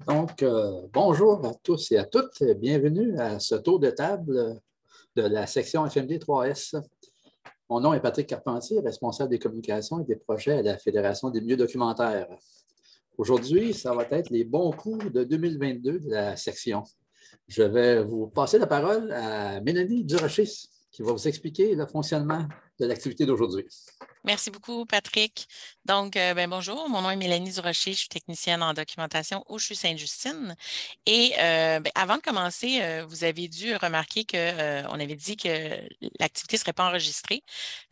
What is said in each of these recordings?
Bonjour à tous et à toutes. Bienvenue à ce tour de table de la section FMD 3S. Mon nom est Patrick Carpentier, responsable des communications et des projets à la Fédération des milieux documentaires. Aujourd'hui, ça va être les bons coups de 2022 de la section. Je vais vous passer la parole à Mélanie Durocher, qui va vous expliquer le fonctionnement de l'activité d'aujourd'hui. Merci beaucoup, Patrick. Donc, bonjour, mon nom est Mélanie Durocher, je suis technicienne en documentation au CHU Sainte-Justine. Et avant de commencer, vous avez dû remarquer qu'on avait dit que l'activité ne serait pas enregistrée.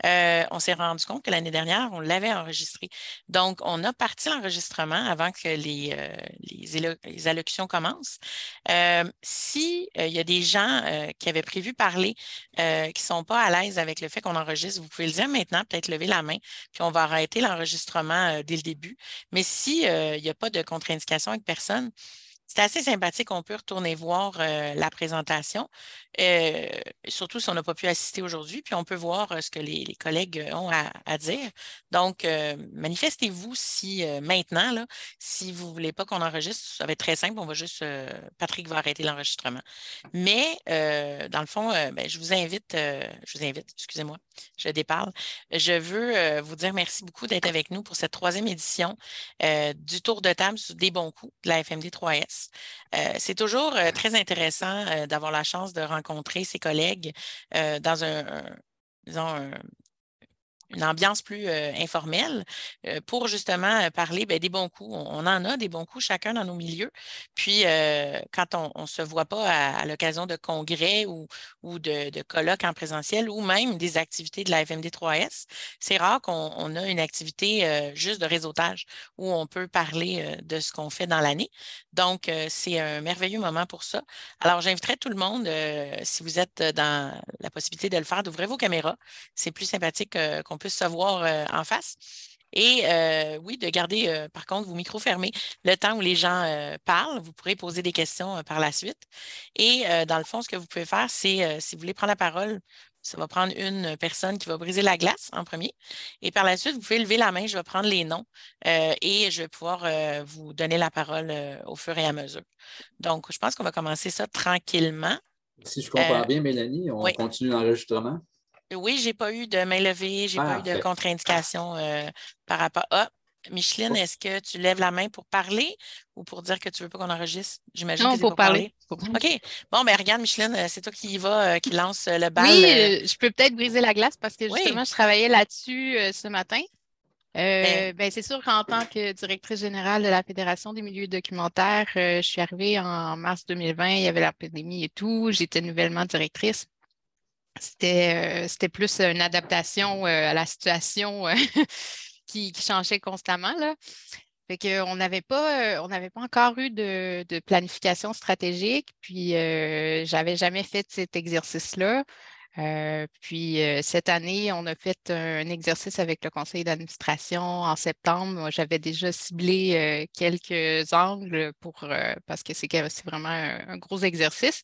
On s'est rendu compte que l'année dernière, on l'avait enregistrée. Donc, on a parti l'enregistrement avant que les allocutions commencent. Si il y a des gens qui avaient prévu parler, qui ne sont pas à l'aise avec le fait qu'on enregistre, vous pouvez le dire maintenant, peut-être lever la main, puis on va arrêter l'enregistrement dès le début. Mais si il n'y a pas de contre-indication avec personne, c'est assez sympathique. On peut retourner voir la présentation, euh, surtout si on n'a pas pu assister aujourd'hui, puis on peut voir ce que les collègues ont à dire. Donc, manifestez-vous si maintenant, là, si vous ne voulez pas qu'on enregistre, ça va être très simple. On va juste, Patrick va arrêter l'enregistrement. Mais, dans le fond, je vous invite, excusez-moi, je déparle. Je veux vous dire merci beaucoup d'être avec nous pour cette troisième édition du tour de table sur des bons coups de la FMD 3S. C'est toujours très intéressant d'avoir la chance de rencontrer ses collègues dans disons, une ambiance plus informelle pour justement parler des bons coups. On en a des bons coups chacun dans nos milieux. Puis, quand on ne se voit pas à l'occasion de congrès ou de colloques en présentiel ou même des activités de la FMD 3S, c'est rare qu'on a une activité juste de réseautage où on peut parler de ce qu'on fait dans l'année. Donc, c'est un merveilleux moment pour ça. Alors, j'inviterai tout le monde, si vous êtes dans la possibilité de le faire, d'ouvrir vos caméras. C'est plus sympathique qu'on puisse se voir en face. Et oui, de garder par contre vos micros fermés le temps où les gens parlent. Vous pourrez poser des questions par la suite. Et dans le fond, ce que vous pouvez faire, c'est si vous voulez prendre la parole, ça va prendre une personne qui va briser la glace en premier. Et par la suite, vous pouvez lever la main, je vais prendre les noms et je vais pouvoir vous donner la parole au fur et à mesure. Donc, je pense qu'on va commencer ça tranquillement. Si je Euh, comprends bien, Mélanie, on oui. continue l'enregistrement. Oui, j'ai pas eu de main levée, j'ai pas eu de Parfait. contre-indication par rapport à. Micheline, est-ce que tu lèves la main pour parler ou pour dire que tu veux pas qu'on enregistre? J'imagine que Non, c'est pour pour parler. parler. OK. Bon, ben regarde, Micheline, c'est toi qui y va, qui lance le Oui, bal. je peux peut-être briser la glace parce que Oui. justement, je travaillais là-dessus ce matin. Ben, C'est sûr qu'en tant que directrice générale de la Fédération des milieux documentaires, je suis arrivée en mars 2020, il y avait la pandémie et tout. J'étais nouvellement directrice. C'était plus une adaptation à la situation qui changeait constamment, là. Fait on n'avait pas encore eu de planification stratégique, puis j'avais jamais fait cet exercice-là. Cette année, on a fait un exercice avec le conseil d'administration en septembre. Moi, j'avais déjà ciblé quelques angles parce que c'est vraiment un gros exercice.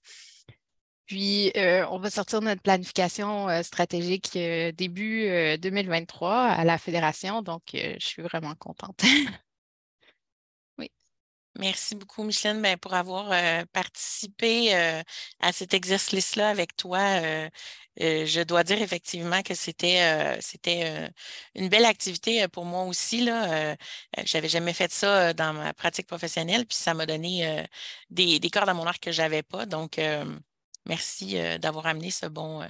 Puis, on va sortir notre planification stratégique début 2023 à la fédération, donc je suis vraiment contente. Oui. merci beaucoup, Micheline, pour avoir participé à cet exercice-là avec toi. Je dois dire effectivement que c'était une belle activité pour moi aussi, là. J'avais jamais fait ça dans ma pratique professionnelle, puis ça m'a donné des cordes à mon arc que j'avais pas. Donc, merci d'avoir amené ce bon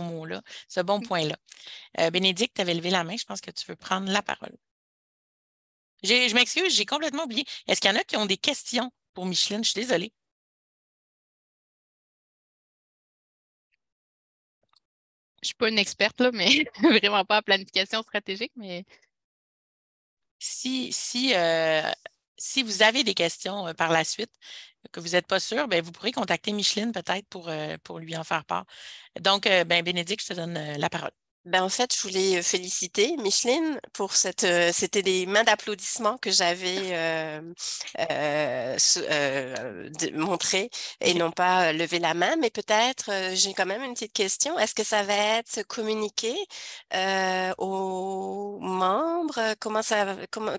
mot-là, ce bon point-là. Bénédicte, tu avais levé la main. Je pense que tu veux prendre la parole. Je m'excuse, j'ai complètement oublié. Est-ce qu'il y en a qui ont des questions pour Micheline? Je suis désolée. Je suis pas une experte, là, mais vraiment pas en planification stratégique, mais Si, si, euh, si vous avez des questions par la suite, que vous n'êtes pas sûr, ben, vous pourrez contacter Micheline peut-être pour lui en faire part. Donc, Bénédicte, je te donne la parole. Ben, en fait, je voulais féliciter Micheline pour c'était des mains d'applaudissements que j'avais montrées et non pas lever la main, mais peut-être j'ai quand même une petite question. Est-ce que ça va être communiqué aux membres?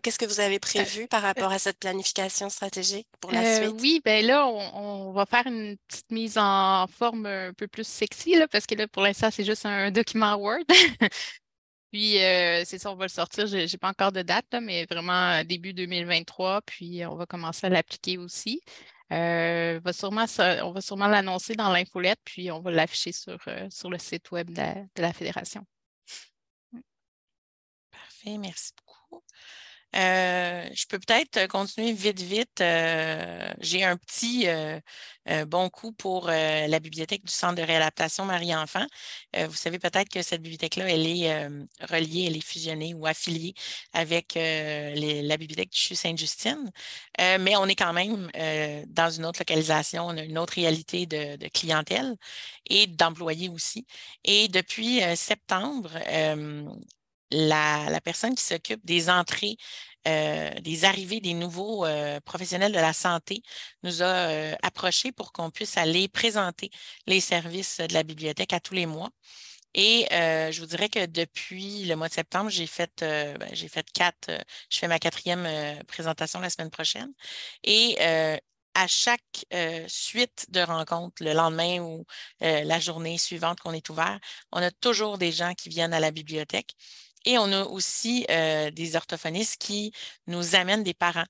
Qu'est-ce que vous avez prévu par rapport à cette planification stratégique pour la suite? Oui, ben là, on va faire une petite mise en forme un peu plus sexy, là, parce que là, pour l'instant, c'est juste un document Word. Puis, c'est ça, on va le sortir. Je n'ai pas encore de date, là, mais vraiment début 2023. Puis, on va commencer à l'appliquer aussi. On va sûrement l'annoncer dans l'infolette, puis on va l'afficher sur le site web de la Fédération. Parfait, merci beaucoup. Je peux peut-être continuer vite. J'ai un petit bon coup pour la bibliothèque du Centre de réadaptation Marie-Enfant. Vous savez peut-être que cette bibliothèque-là, elle est reliée, elle est fusionnée ou affiliée avec la bibliothèque du CHU Sainte-Justine. Mais on est quand même dans une autre localisation, on a une autre réalité de clientèle et d'employés aussi. Et depuis septembre, la personne qui s'occupe des entrées, des arrivées des nouveaux professionnels de la santé nous a approchés pour qu'on puisse aller présenter les services de la bibliothèque à tous les mois. Et je vous dirais que depuis le mois de septembre, j'ai fait je fais ma 4e présentation la semaine prochaine. Et à chaque suite de rencontres, le lendemain ou la journée suivante qu'on est ouvert, on a toujours des gens qui viennent à la bibliothèque. Et on a aussi des orthophonistes qui nous amènent des parents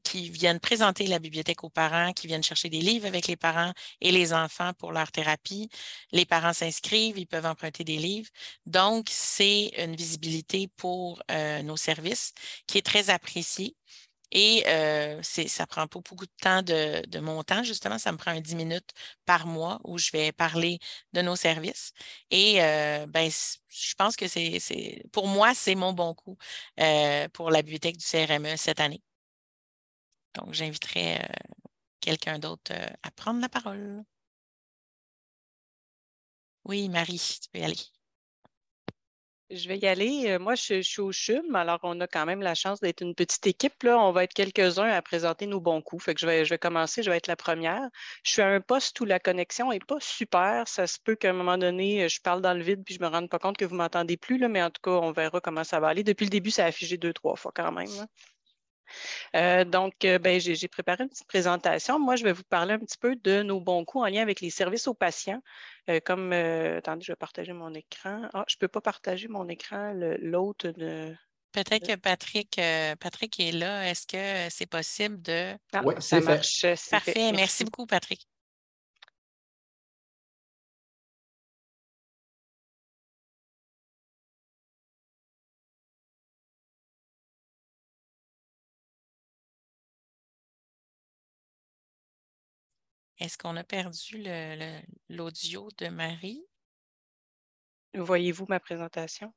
qui viennent présenter la bibliothèque aux parents, qui viennent chercher des livres avec les parents et les enfants pour leur thérapie. Les parents s'inscrivent, ils peuvent emprunter des livres. Donc, c'est une visibilité pour nos services qui est très appréciée. Et ça prend pas beaucoup de temps de mon temps, justement, ça me prend 10 minutes par mois où je vais parler de nos services. Et je pense que pour moi, c'est mon bon coup pour la bibliothèque du CRME cette année. Donc, j'inviterai quelqu'un d'autre à prendre la parole. Oui, Marie, tu peux y aller. Je vais y aller. Moi, je suis au CHUM, alors on a quand même la chance d'être une petite équipe, là. On va être quelques-uns à présenter nos bons coups. Fait que je vais commencer, je vais être la première. Je suis à un poste où la connexion n'est pas super. Ça se peut qu'à un moment donné, je parle dans le vide puis je me rende pas compte que vous m'entendez plus, là, mais en tout cas, on verra comment ça va aller. Depuis le début, ça a affiché 2, 3 fois quand même, là. Donc, j'ai préparé une petite présentation. Moi, je vais vous parler un petit peu de nos bons coups en lien avec les services aux patients. Attendez, je vais partager mon écran. Ah, je ne peux pas partager mon écran. L'autre ne. Peut-être que Patrick est là. Est-ce que c'est possible de... Ah, Oui, ça c'est fait. marche, c'est fait. Parfait. Merci Merci. beaucoup, Patrick. Est-ce qu'on a perdu l'audio de Marie? Voyez-vous ma présentation?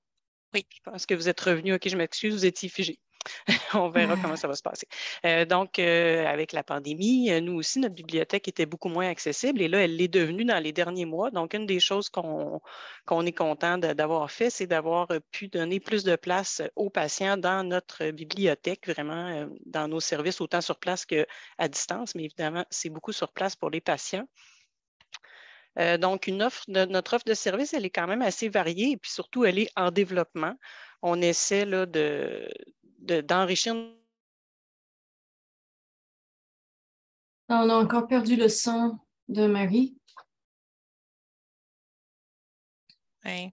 Oui. Je pense que vous êtes revenu. OK, je m'excuse, vous étiez figé. On verra comment ça va se passer. Avec la pandémie, nous aussi, notre bibliothèque était beaucoup moins accessible et là, elle l'est devenue dans les derniers mois. Donc, une des choses qu'on est content d'avoir fait, c'est d'avoir pu donner plus de place aux patients dans notre bibliothèque, vraiment dans nos services, autant sur place qu'à distance, mais évidemment, c'est beaucoup sur place pour les patients. Donc, notre offre de service, elle est quand même assez variée et puis surtout, elle est en développement. On essaie là, d'enrichir. On a encore perdu le son de Marie. Oui.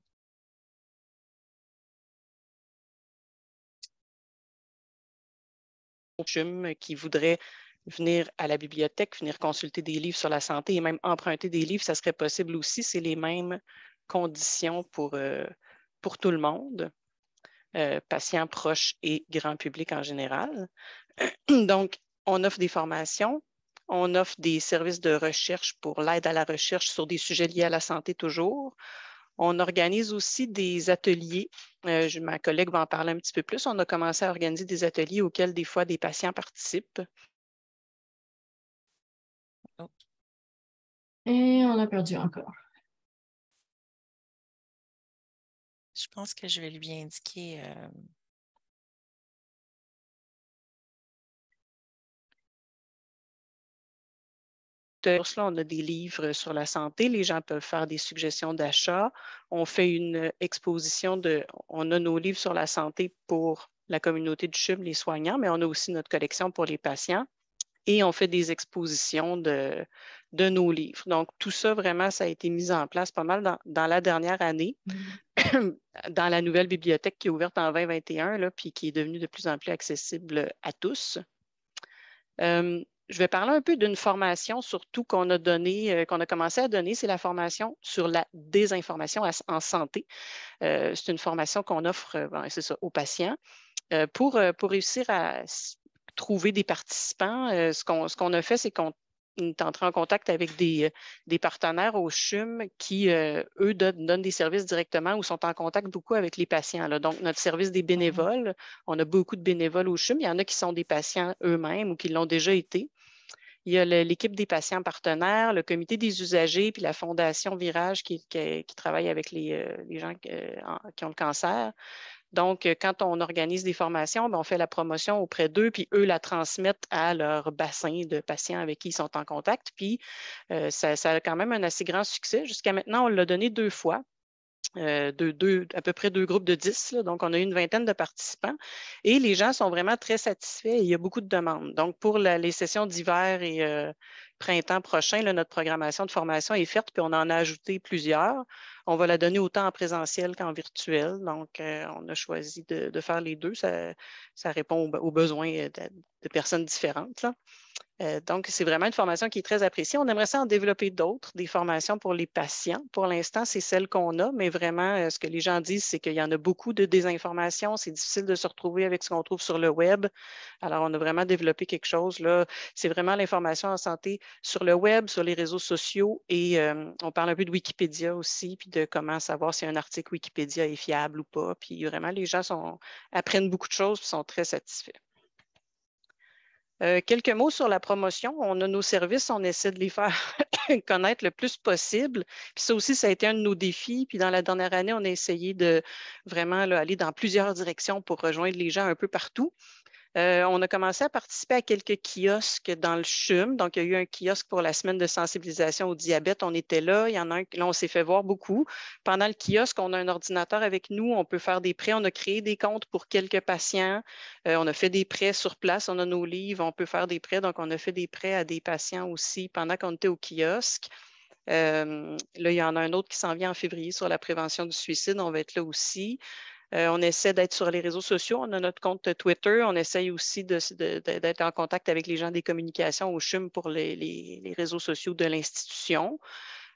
Qui voudraient venir à la bibliothèque, venir consulter des livres sur la santé et même emprunter des livres, ça serait possible aussi. C'est les mêmes conditions pour tout le monde, patients, proches et grand public en général. Donc, on offre des formations, on offre des services de recherche pour l'aide à la recherche sur des sujets liés à la santé toujours. On organise aussi des ateliers. Ma collègue va en parler un petit peu plus. On a commencé à organiser des ateliers auxquels des fois des patients participent. Oh. Et on a perdu encore. je pense que je vais lui indiquer. Là, on a des livres sur la santé. Les gens peuvent faire des suggestions d'achat. On fait une exposition on a nos livres sur la santé pour la communauté du CHUM, les soignants, mais on a aussi notre collection pour les patients. Et on fait des expositions de nos livres. Donc, tout ça, vraiment, ça a été mis en place pas mal dans la dernière année, dans la nouvelle bibliothèque qui est ouverte en 2021, là, puis qui est devenue de plus en plus accessible à tous. Je vais parler un peu d'une formation surtout qu'on a donnée, qu'on a commencé à donner, c'est la formation sur la désinformation en santé. C'est une formation qu'on offre, c'est ça, aux patients pour réussir à trouver des participants. Ce qu'on a fait, c'est qu'on est entré en contact avec des partenaires au CHUM qui, eux, donnent des services directement ou sont en contact beaucoup avec les patients. Là. Donc, notre service des bénévoles, on a beaucoup de bénévoles au CHUM. Il y en a qui sont des patients eux-mêmes ou qui l'ont déjà été. Il y a l'équipe des patients partenaires, le comité des usagers, puis la Fondation Virage qui travaille avec les gens qui ont le cancer. Donc, quand on organise des formations, on fait la promotion auprès d'eux, puis eux la transmettent à leur bassin de patients avec qui ils sont en contact. Puis, ça a quand même un assez grand succès. Jusqu'à maintenant, on l'a donné 2 fois. À peu près 2 groupes de 10. Là. Donc, on a eu une vingtaine de participants et les gens sont vraiment très satisfaits et il y a beaucoup de demandes. Donc, pour les sessions d'hiver et printemps prochain, là, notre programmation de formation est faite puis on en a ajouté plusieurs. On va la donner autant en présentiel qu'en virtuel. Donc, on a choisi de faire les deux. Ça répond aux besoins de personnes différentes. Là. Donc, c'est vraiment une formation qui est très appréciée. On aimerait ça en développer d'autres, des formations pour les patients. Pour l'instant, c'est celle qu'on a, mais vraiment, ce que les gens disent, c'est qu'il y en a beaucoup de désinformation. C'est difficile de se retrouver avec ce qu'on trouve sur le web. Alors, on a vraiment développé quelque chose. Là. C'est vraiment l'information en santé sur le web, sur les réseaux sociaux et on parle un peu de Wikipédia aussi, puis de comment savoir si un article Wikipédia est fiable ou pas. Puis vraiment, les gens apprennent beaucoup de choses et sont très satisfaits. Quelques mots sur la promotion. On a nos services, on essaie de les faire connaître le plus possible. Puis ça aussi, ça a été un de nos défis. Puis dans la dernière année, on a essayé de vraiment là, aller dans plusieurs directions pour rejoindre les gens un peu partout. On a commencé à participer à quelques kiosques dans le CHUM. Donc, il y a eu un kiosque pour la semaine de sensibilisation au diabète. On était là. Il y en a un, là, on s'est fait voir beaucoup. Pendant le kiosque, on a un ordinateur avec nous. On peut faire des prêts. On a créé des comptes pour quelques patients. On a fait des prêts sur place. On a nos livres. On peut faire des prêts. Donc, on a fait des prêts à des patients aussi pendant qu'on était au kiosque. Là, il y en a un autre qui s'en vient en février sur la prévention du suicide. On va être là aussi. On essaie d'être sur les réseaux sociaux. On a notre compte Twitter. On essaye aussi d'être en contact avec les gens des communications au CHUM pour les réseaux sociaux de l'institution.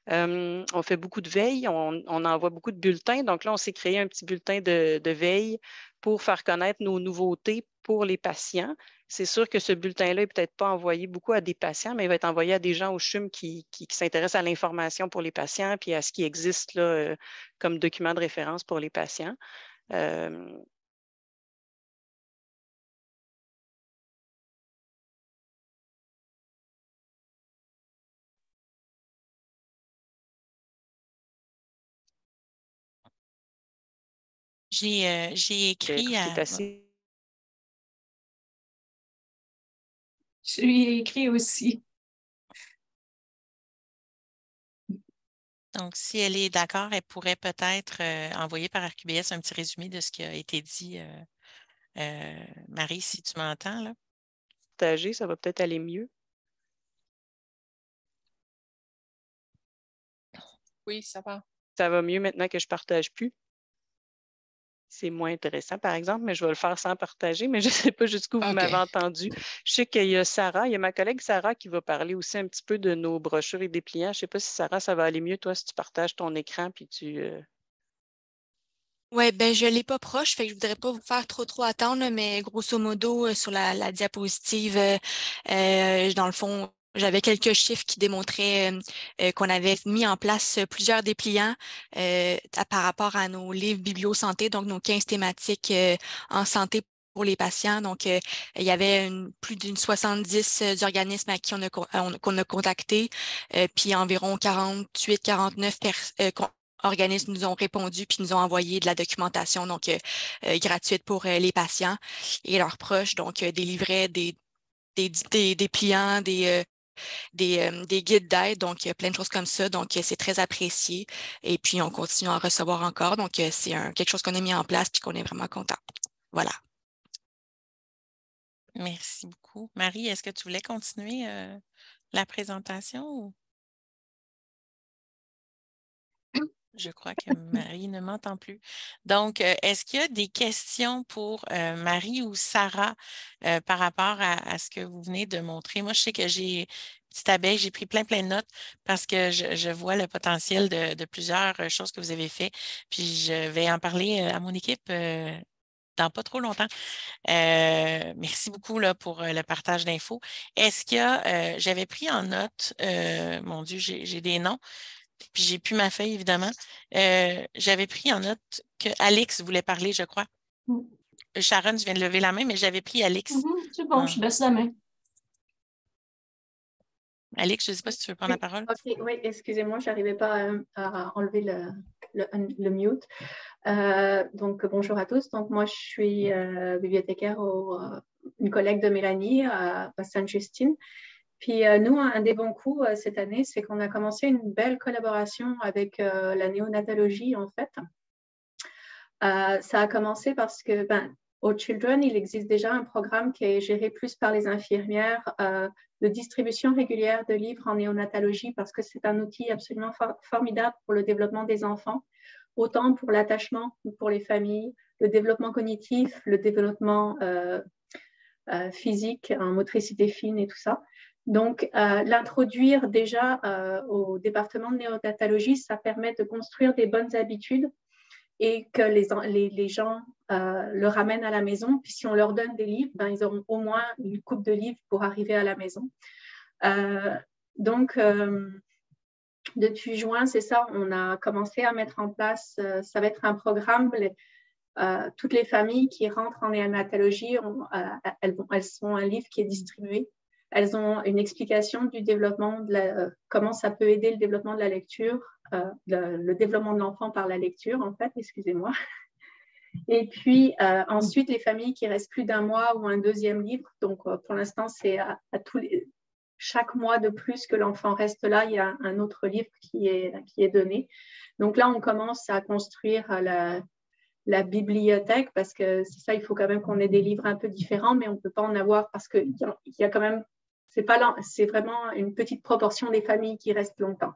On fait beaucoup de veille. On envoie beaucoup de bulletins. Donc là, on s'est créé un petit bulletin de veille pour faire connaître nos nouveautés pour les patients. C'est sûr que ce bulletin-là n'est peut-être pas envoyé beaucoup à des patients, mais il va être envoyé à des gens au CHUM qui s'intéressent à l'information pour les patients puis à ce qui existe là, comme document de référence pour les patients. J'ai écrit à... Je lui ai écrit aussi. Donc, si elle est d'accord, elle pourrait peut-être envoyer par RQBS un petit résumé de ce qui a été dit. Marie, si tu m'entends, là. Partager, ça va peut-être aller mieux. Oui, ça va. Ça va mieux maintenant que je ne partage plus. C'est moins intéressant, par exemple, mais je vais le faire sans partager, mais je ne sais pas jusqu'où vous m'avez entendu. Je sais qu'il y a Sarah, il y a ma collègue Sarah qui va parler aussi un petit peu de nos brochures et dépliants. Je ne sais pas si Sarah, ça va aller mieux, toi, si tu partages ton écran puis tu... Oui, ben je ne l'ai pas proche, fait que je ne voudrais pas vous faire trop attendre, là, mais grosso modo, sur la diapositive, dans le fond, j'avais quelques chiffres qui démontraient qu'on avait mis en place plusieurs dépliants par rapport à nos livres biblio-santé, donc nos 15 thématiques en santé pour les patients. Donc, il y avait plus d'une 70 organismes à qui qu'on a contacté, puis environ 48-49 organismes nous ont répondu puis nous ont envoyé de la documentation donc gratuite pour les patients et leurs proches. Donc, des livrets, des pliants, des guides d'aide, donc plein de choses comme ça. Donc, c'est très apprécié. Et puis, on continue à en recevoir encore. Donc, c'est quelque chose qu'on a mis en place puis qu'on est vraiment content. Voilà. Merci beaucoup. Marie, est-ce que tu voulais continuer la présentation? Ou... Je crois que Marie ne m'entend plus. Donc, est-ce qu'il y a des questions pour Marie ou Sarah par rapport à ce que vous venez de montrer? Moi, je sais que j'ai, petite abeille, j'ai pris plein de notes parce que je vois le potentiel de plusieurs choses que vous avez fait. Puis, je vais en parler à mon équipe dans pas trop longtemps. Merci beaucoup là, pour le partage d'infos. Est-ce qu'il y a, j'avais pris en note, mon Dieu, j'ai des noms. Puis j'ai plus ma feuille, évidemment. J'avais pris en note que Alix voulait parler, je crois. Sharon, tu viens de lever la main, mais j'avais pris Alix. C'est bon, je baisse la main. Alix, je ne sais pas si tu veux prendre la parole. OK, oui, excusez-moi, je n'arrivais pas à enlever le mute. Donc, bonjour à tous. Donc, moi, je suis bibliothécaire, une collègue de Mélanie à Sainte-Justine. Puis nous, un des bons coups cette année, c'est qu'on a commencé une belle collaboration avec la néonatologie, en fait. Ça a commencé parce que, au Children, il existe déjà un programme qui est géré plus par les infirmières de distribution régulière de livres en néonatologie parce que c'est un outil absolument formidable pour le développement des enfants, autant pour l'attachement pour les familles, le développement cognitif, le développement physique, en motricité fine et tout ça. Donc, l'introduire déjà au département de néonatologie, ça permet de construire des bonnes habitudes et que les gens le ramènent à la maison. Puis si on leur donne des livres, ils auront au moins une coupe de livres pour arriver à la maison. Donc, depuis juin, c'est ça, on a commencé à mettre en place, ça va être un programme. Toutes les familles qui rentrent en néonatologie, elles ont un livre qui est distribué. Elles ont une explication du développement, comment ça peut aider le développement de la lecture, le développement de l'enfant par la lecture, en fait, excusez-moi. Et puis, ensuite, les familles qui restent plus d'un mois ou un deuxième livre. Donc, pour l'instant, c'est chaque mois de plus que l'enfant reste là, il y a un autre livre qui est donné. Donc là, on commence à construire la bibliothèque parce que c'est ça, il faut quand même qu'on ait des livres un peu différents, mais on ne peut pas en avoir parce qu'il y a quand même, c'est vraiment une petite proportion des familles qui restent longtemps.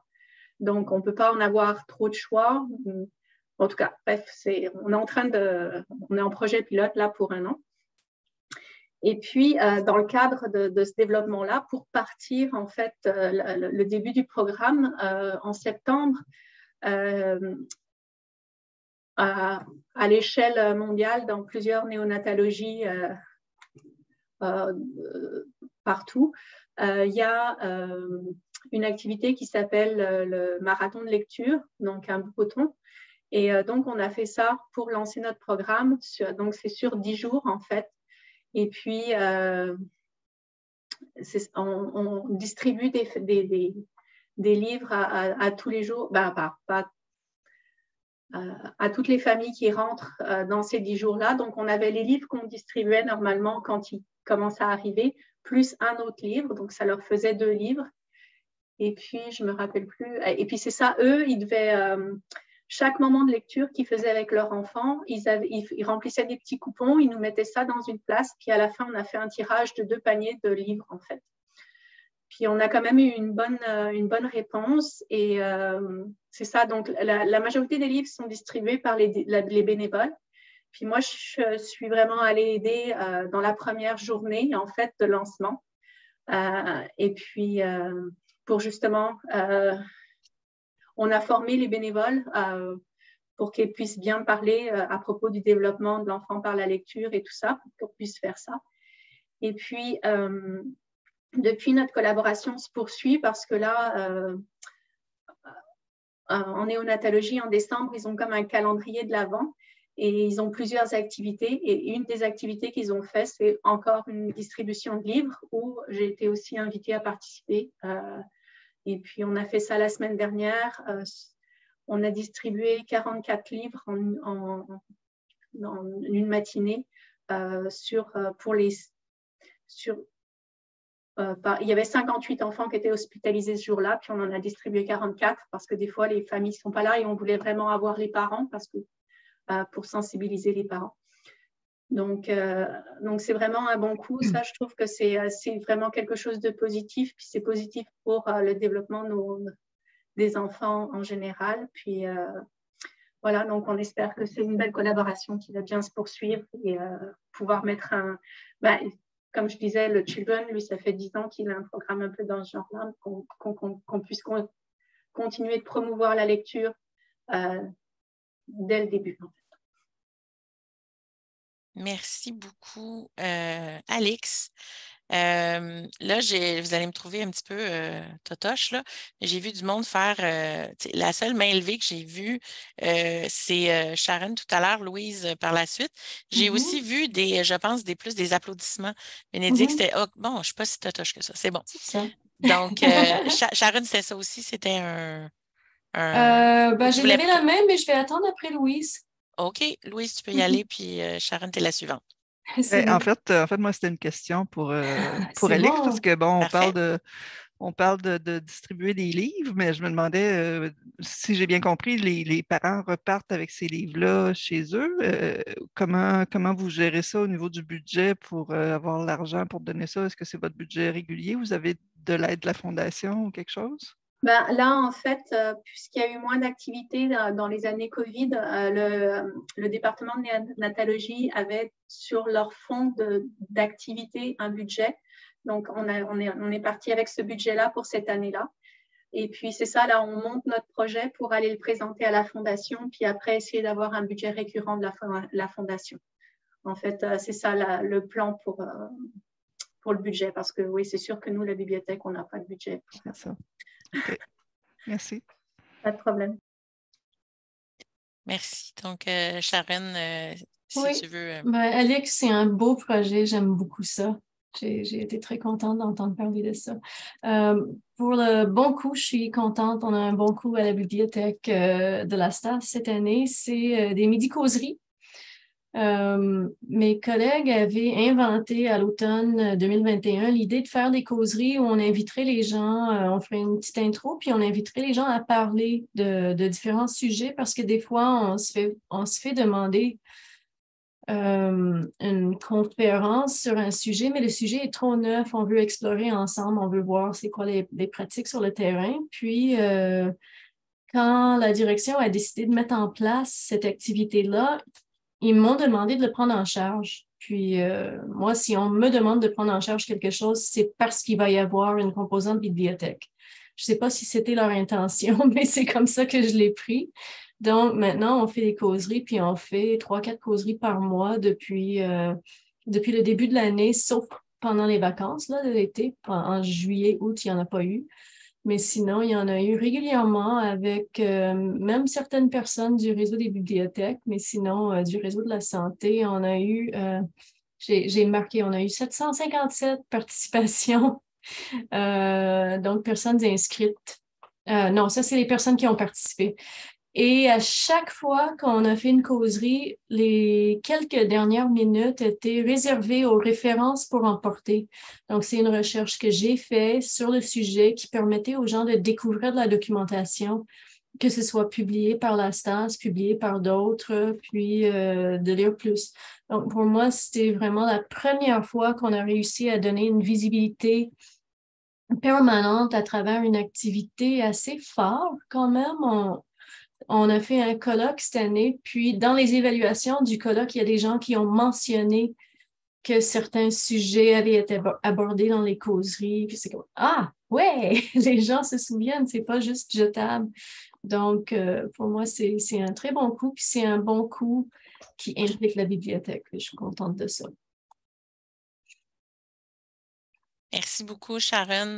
Donc, on ne peut pas en avoir trop de choix. En tout cas, bref, on est en projet pilote là pour 1 an. Et puis, dans le cadre de ce développement-là, pour partir, en fait, le début du programme, en septembre, à l'échelle mondiale, dans plusieurs néonatologies partout, il y a une activité qui s'appelle le marathon de lecture, donc un bouton. Et donc, on a fait ça pour lancer notre programme. Donc, c'est sur 10 jours, en fait. Et puis, on distribue des livres à tous les jours, à toutes les familles qui rentrent dans ces 10 jours-là. Donc, on avait les livres qu'on distribuait normalement quand ils commencent à arriver, plus un autre livre. Donc, ça leur faisait 2 livres. Et puis, je ne me rappelle plus. Et puis, c'est ça, eux, ils devaient... chaque moment de lecture qu'ils faisaient avec leur enfant, ils remplissaient des petits coupons, ils nous mettaient ça dans une place. Puis, à la fin, on a fait un tirage de 2 paniers de livres, en fait. Puis, on a quand même eu une bonne réponse. Et c'est ça. Donc, la majorité des livres sont distribués par les bénévoles. Puis, moi, je suis vraiment allée aider dans la première journée, en fait, de lancement. Et puis, pour justement, on a formé les bénévoles pour qu'ils puissent bien parler à propos du développement de l'enfant par la lecture et tout ça, pour qu'on puisse faire ça. Et puis, depuis, notre collaboration se poursuit parce que là, en néonatologie, en décembre, ils ont comme un calendrier de l'Avent et ils ont plusieurs activités. Et une des activités qu'ils ont fait, c'est encore une distribution de livres où j'ai été aussi invitée à participer. Et puis, on a fait ça la semaine dernière. on a distribué 44 livres en une matinée il y avait 58 enfants qui étaient hospitalisés ce jour-là, puis on en a distribué 44 parce que des fois, les familles ne sont pas là et on voulait vraiment avoir les parents pour sensibiliser les parents. Donc c'est vraiment un bon coup. Ça, je trouve que c'est vraiment quelque chose de positif, puis c'est positif pour le développement des enfants en général. Puis voilà, donc on espère que c'est une belle collaboration qui va bien se poursuivre et pouvoir mettre comme je disais, le Children, lui, ça fait 10 ans qu'il a un programme un peu dans ce genre-là, qu'on puisse continuer de promouvoir la lecture dès le début. En fait. Merci beaucoup, Alix. Là, vous allez me trouver un petit peu totoche, là. J'ai vu du monde faire... la seule main levée que j'ai vue, c'est Sharon tout à l'heure, Louise par la suite. J'ai aussi vu je pense, des applaudissements. Bénédicte, c'était... Oh, bon, je ne suis pas si totoche que ça. C'est bon. C'est ça. Donc, Sharon, c'était ça aussi. C'était j'ai levé la main, mais je vais attendre après Louise. OK. Louise, tu peux y aller, puis Sharon, tu es la suivante. En fait, moi, c'était une question pour Alix, parce que, bon, on parle de distribuer des livres, mais je me demandais, si j'ai bien compris, les parents repartent avec ces livres-là chez eux. Comment vous gérez ça au niveau du budget pour avoir l'argent pour donner ça? Est-ce que c'est votre budget régulier? Vous avez de l'aide de la Fondation ou quelque chose? Là, en fait, puisqu'il y a eu moins d'activités dans les années Covid, le département de néonatologie avait sur leur fonds d'activité un budget. Donc, on est parti avec ce budget-là pour cette année-là. Et puis, c'est ça, là, on monte notre projet pour aller le présenter à la Fondation, puis après, essayer d'avoir un budget récurrent de la Fondation. En fait, c'est ça le plan pour le budget, parce que oui, c'est sûr que nous, la bibliothèque, on n'a pas de budget pour faire ça. OK. Merci. Pas de problème. Merci. Donc, Sharon, si tu veux. Alix, c'est un beau projet. J'aime beaucoup ça. J'ai été très contente d'entendre parler de ça. Pour le bon coup, je suis contente. On a un bon coup à la bibliothèque de la STAS cette année. C'est des midi-causeries. Mes collègues avaient inventé à l'automne 2021 l'idée de faire des causeries où on inviterait les gens, on ferait une petite intro, puis on inviterait les gens à parler de différents sujets parce que des fois, on se fait demander une conférence sur un sujet, mais le sujet est trop neuf, on veut explorer ensemble, on veut voir c'est quoi les pratiques sur le terrain. Puis, quand la direction a décidé de mettre en place cette activité-là, ils m'ont demandé de le prendre en charge. Puis, moi, si on me demande de prendre en charge quelque chose, c'est parce qu'il va y avoir une composante bibliothèque. Je ne sais pas si c'était leur intention, mais c'est comme ça que je l'ai pris. Donc, maintenant, on fait des causeries, puis on fait 3-4 causeries par mois depuis le début de l'année, sauf pendant les vacances là, de l'été. En juillet, août, il n'y en a pas eu. Mais sinon, il y en a eu régulièrement avec même certaines personnes du réseau des bibliothèques, mais sinon, du réseau de la santé, on a eu, j'ai marqué, on a eu 757 participations, donc personnes inscrites. Non, ça, c'est les personnes qui ont participé. Et à chaque fois qu'on a fait une causerie, les quelques dernières minutes étaient réservées aux références pour emporter. Donc, c'est une recherche que j'ai faite sur le sujet qui permettait aux gens de découvrir de la documentation, que ce soit publié par la STAS, publié par d'autres, puis de lire plus. Donc, pour moi, c'était vraiment la première fois qu'on a réussi à donner une visibilité permanente à travers une activité assez forte quand même. On a fait un colloque cette année, puis dans les évaluations du colloque, il y a des gens qui ont mentionné que certains sujets avaient été abordés dans les causeries. Puis c'est comme, ah, ouais, les gens se souviennent, c'est pas juste jetable. Donc, pour moi, c'est un très bon coup, puis c'est un bon coup qui implique la bibliothèque. Je suis contente de ça. Merci beaucoup, Sharon.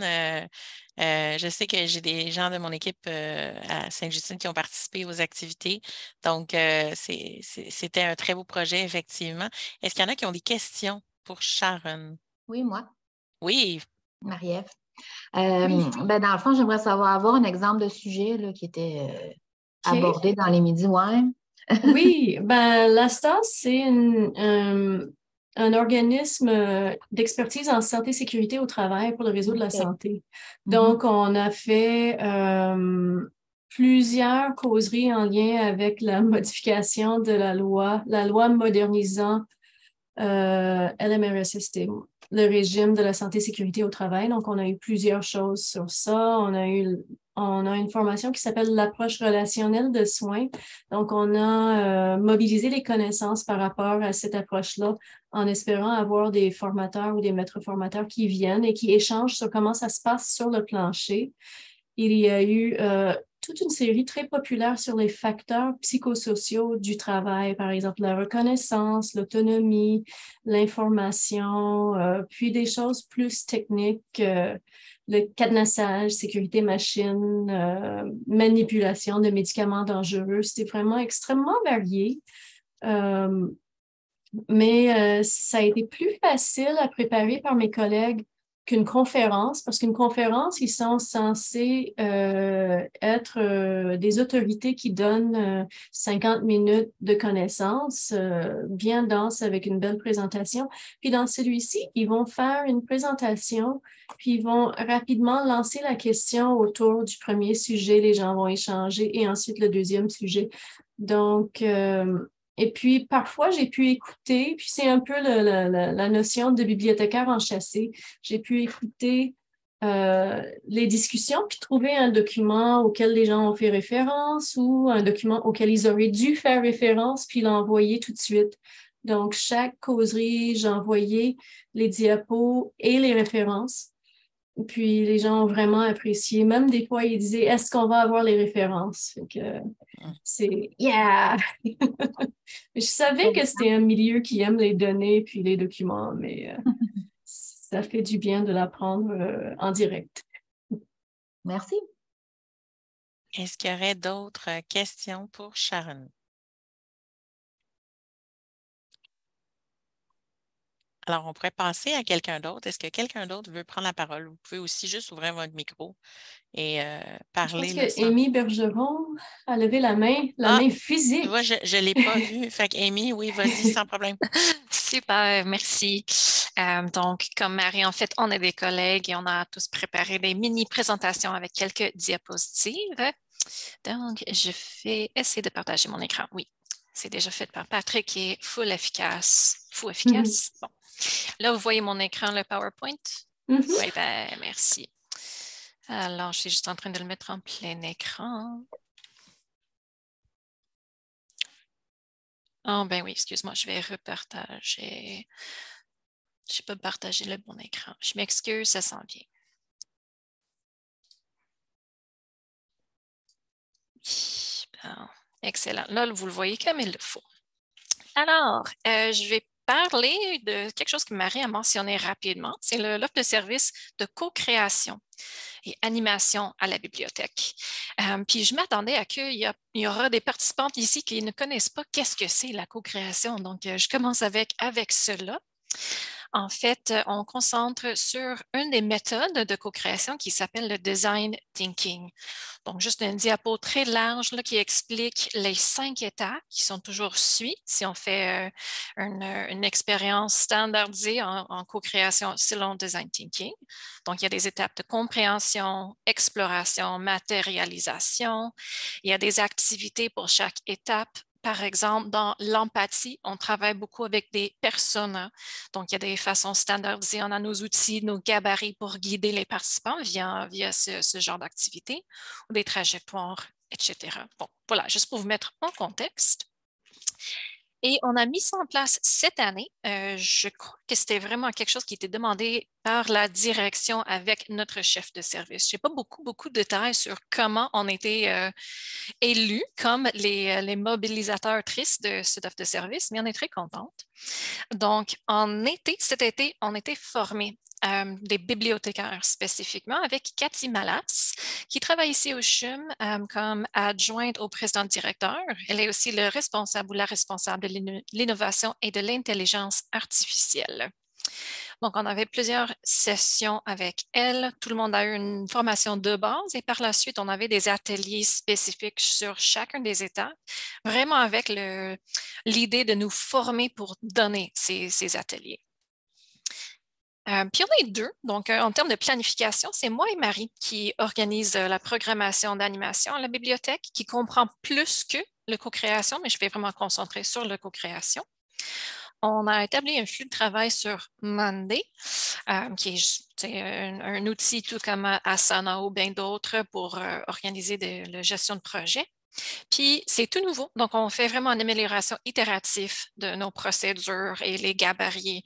Je sais que j'ai des gens de mon équipe à Sainte-Justine qui ont participé aux activités. Donc, c'était un très beau projet, effectivement. Est-ce qu'il y en a qui ont des questions pour Sharon? Oui, moi. Oui. Marie-Ève. Dans le fond, j'aimerais avoir un exemple de sujet là, qui était aborder dans les midis, ouais. Oui, ben l'ASTA, c'est un organisme d'expertise en santé et sécurité au travail pour le réseau de la santé. Donc, on a fait plusieurs causeries en lien avec la modification de la loi modernisant LMRSST, le régime de la santé et sécurité au travail. Donc, on a eu plusieurs choses sur ça. On a une formation qui s'appelle l'approche relationnelle de soins. Donc, on a mobilisé les connaissances par rapport à cette approche-là en espérant avoir des formateurs ou des maîtres formateurs qui viennent et qui échangent sur comment ça se passe sur le plancher. Il y a eu toute une série très populaire sur les facteurs psychosociaux du travail, par exemple la reconnaissance, l'autonomie, l'information, puis des choses plus techniques, le cadenassage, sécurité machine, manipulation de médicaments dangereux. C'était vraiment extrêmement varié. Mais ça a été plus facile à préparer par mes collègues qu'une conférence, parce qu'une conférence, ils sont censés être des autorités qui donnent 50 minutes de connaissances, bien dense avec une belle présentation. Puis dans celui-ci, ils vont faire une présentation, puis ils vont rapidement lancer la question autour du premier sujet, les gens vont échanger, et ensuite le deuxième sujet. Donc, et puis, parfois, j'ai pu écouter, puis c'est un peu la notion de bibliothécaire enchâssé. J'ai pu écouter les discussions, puis trouver un document auquel les gens ont fait référence ou un document auquel ils auraient dû faire référence, puis l'envoyer tout de suite. Donc, chaque causerie, j'envoyais les diapos et les références. Puis les gens ont vraiment apprécié. Même des fois, ils disaient, est-ce qu'on va avoir les références? Fait que c'est yeah! Je savais que c'était un milieu qui aime les données puis les documents, mais ça fait du bien de l'apprendre en direct. Merci. Est-ce qu'il y aurait d'autres questions pour Sharon? Alors, on pourrait passer à quelqu'un d'autre. Est-ce que quelqu'un d'autre veut prendre la parole? Vous pouvez aussi juste ouvrir votre micro et parler. Je pense que Amy Bergeron a levé la main physique. Moi, je ne l'ai pas vue. Fait qu'Amy, oui, vas-y, sans problème. Super, merci. Donc, comme Marie, en fait, on est des collègues et on a tous préparé des mini-présentations avec quelques diapositives. Donc, je vais essayer de partager mon écran. Oui, c'est déjà fait par Patrick qui est full efficace. Bon. Là, vous voyez mon écran, le PowerPoint? Oui, ben, merci. Alors, je suis juste en train de le mettre en plein écran. Oh, ben oui, excuse-moi, je vais repartager. Je n'ai pas partagé le bon écran. Je m'excuse, ça s'en vient. Bon, excellent. Là, vous le voyez comme il le faut. Alors, je vais parler de quelque chose que Marie a mentionné rapidement. C'est l'offre de service de co-création et animation à la bibliothèque. Puis je m'attendais à qu'il y aura des participantes ici qui ne connaissent pas qu'est-ce que c'est la co-création. Donc, je commence avec cela. En fait, on concentre sur une des méthodes de co-création qui s'appelle le design thinking. Donc, juste un diapo très large là, qui explique les 5 étapes qui sont toujours suivies si on fait une expérience standardisée en co-création selon design thinking. Donc, il y a des étapes de compréhension, exploration, matérialisation. Il y a des activités pour chaque étape. Par exemple, dans l'empathie, on travaille beaucoup avec des personas. Donc, il y a des façons standardisées. On a nos outils, nos gabarits pour guider les participants via ce genre d'activité ou des trajectoires, etc. Bon, voilà, juste pour vous mettre en contexte. Et on a mis ça en place cette année. Je crois que c'était vraiment quelque chose qui était demandé par la direction avec notre chef de service. Je n'ai pas beaucoup de détails sur comment on était élus comme les mobilisateurs tristes de cette offre de service, mais on est très contente. Donc, cet été, on était formés des bibliothécaires spécifiquement avec Cathy Malas, qui travaille ici au CHUM comme adjointe au président directeur. Elle est aussi le responsable ou la responsable de l'innovation et de l'intelligence artificielle. Donc, on avait plusieurs sessions avec elle. Tout le monde a eu une formation de base et par la suite, on avait des ateliers spécifiques sur chacun des étapes, vraiment avec l'idée de nous former pour donner ces ateliers. Puis on est deux, donc en termes de planification, c'est moi et Marie qui organisent la programmation d'animation à la bibliothèque, qui comprend plus que le co-création, mais je vais vraiment me concentrer sur le co-création. On a établi un flux de travail sur Monday, qui est un outil tout comme Asana ou bien d'autres pour organiser la gestion de projet. Puis, c'est tout nouveau. Donc, on fait vraiment une amélioration itérative de nos procédures et les gabarits.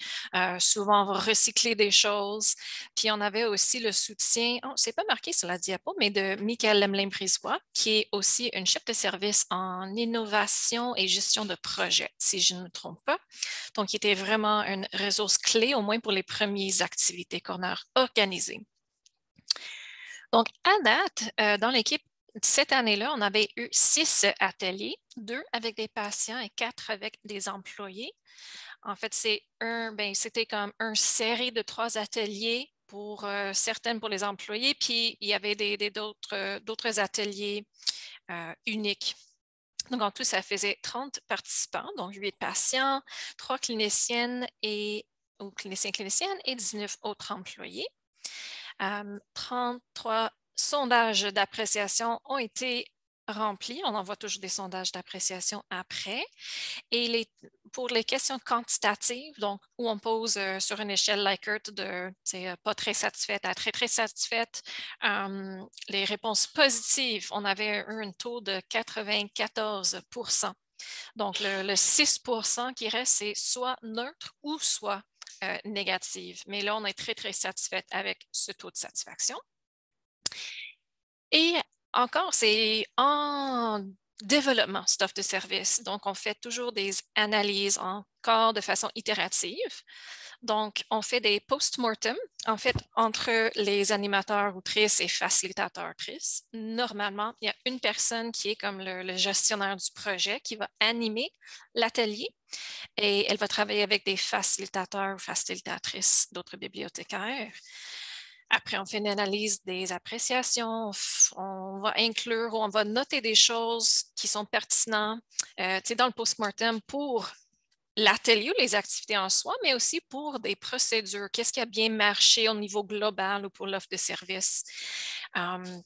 Souvent, on va recycler des choses. Puis, on avait aussi le soutien, c'est pas marqué sur la diapo, mais de Michael Lemelin-Brisebois, qui est aussi une chef de service en innovation et gestion de projet, si je ne me trompe pas. Donc, il était vraiment une ressource clé, au moins pour les premières activités qu'on a organisées. Donc, à date, dans l'équipe, cette année-là, on avait eu 6 ateliers, 2 avec des patients et 4 avec des employés. En fait, c'était comme une série de 3 ateliers pour certaines pour les employés, puis il y avait d'autres ateliers uniques. Donc, en tout, ça faisait 30 participants, donc 8 patients, 3 cliniciennes ou cliniciennes et 19 autres employés. 33 sondages d'appréciation ont été remplis. On envoie toujours des sondages d'appréciation après. Et pour les questions quantitatives, donc où on pose sur une échelle Likert de pas très satisfaite à très, très satisfaite, les réponses positives, on avait eu un taux de 94 %. Donc, le 6 % qui reste, c'est soit neutre ou soit négative. Mais là, on est très, très satisfait avec ce taux de satisfaction. Et encore, c'est en développement, cette offre de service. Donc, on fait toujours des analyses encore de façon itérative. Donc, on fait des post-mortem, en fait, entre les animateurs autrices et facilitateurs autrices. Normalement, il y a une personne qui est comme le gestionnaire du projet qui va animer l'atelier et elle va travailler avec des facilitateurs ou facilitatrices d'autres bibliothécaires. Après, on fait une analyse des appréciations, on va inclure ou on va noter des choses qui sont pertinentes dans le post-mortem pour l'atelier ou les activités en soi, mais aussi pour des procédures. Qu'est-ce qui a bien marché au niveau global ou pour l'offre de service?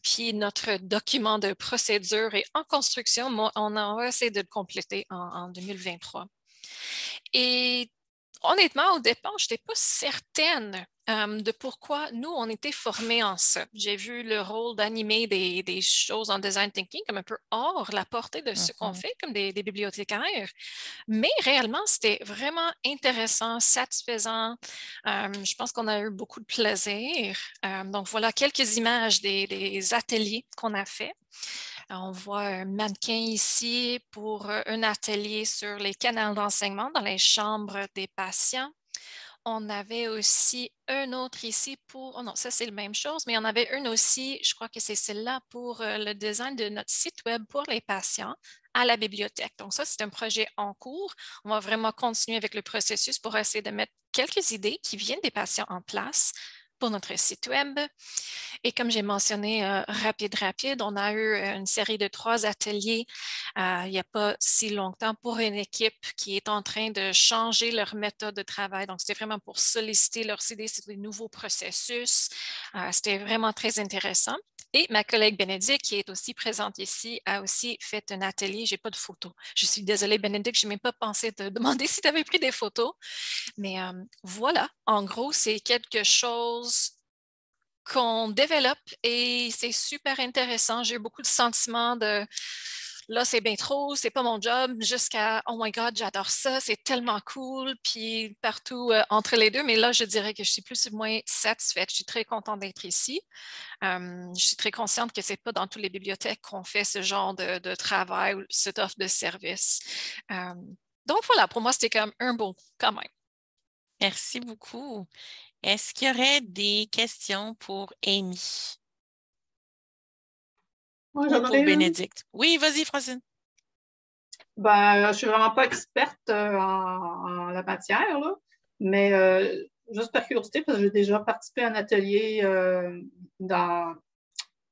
Puis notre document de procédure est en construction. On va essayer de le compléter en 2023. Et honnêtement, au départ, je n'étais pas certaine de pourquoi nous, on était formés en ça. J'ai vu le rôle d'animer des choses en design thinking comme un peu hors la portée de ce qu'on fait comme des bibliothécaires. Mais réellement, c'était vraiment intéressant, satisfaisant. Je pense qu'on a eu beaucoup de plaisir. Donc, voilà quelques images des ateliers qu'on a fait. On voit un mannequin ici pour un atelier sur les canaux d'enseignement dans les chambres des patients. On avait aussi un autre ici pour, oh non, ça c'est la même chose, mais on avait une aussi, je crois que c'est celle-là pour le design de notre site web pour les patients à la bibliothèque. Donc ça, c'est un projet en cours. On va vraiment continuer avec le processus pour essayer de mettre quelques idées qui viennent des patients en place pour notre site web. Et comme j'ai mentionné rapide, on a eu une série de 3 ateliers il n'y a pas si longtemps pour une équipe qui est en train de changer leur méthode de travail. Donc, c'était vraiment pour solliciter leurs idées sur des nouveaux processus. C'était vraiment très intéressant. Et ma collègue Bénédicte, qui est aussi présente ici, a aussi fait un atelier. Je n'ai pas de photos. Je suis désolée, Bénédicte, je n'ai même pas pensé te demander si tu avais pris des photos. Mais voilà, en gros, c'est quelque chose qu'on développe et c'est super intéressant. J'ai eu beaucoup de sentiments de là, c'est bien trop, c'est pas mon job, jusqu'à oh my God, j'adore ça, c'est tellement cool, puis partout entre les deux. Mais là, je dirais que je suis plus ou moins satisfaite. Je suis très contente d'être ici. Je suis très consciente que c'est pas dans toutes les bibliothèques qu'on fait ce genre de travail ou cette offre de service. Donc voilà, pour moi, c'était comme un beau quand même. Merci beaucoup. Est-ce qu'il y aurait des questions pour Amy? Moi, Ou j'en pour aurais une. Bénédicte? Oui, vas-y, Francine. Ben, je ne suis vraiment pas experte en la matière, là, mais juste par curiosité, parce que j'ai déjà participé à un atelier dans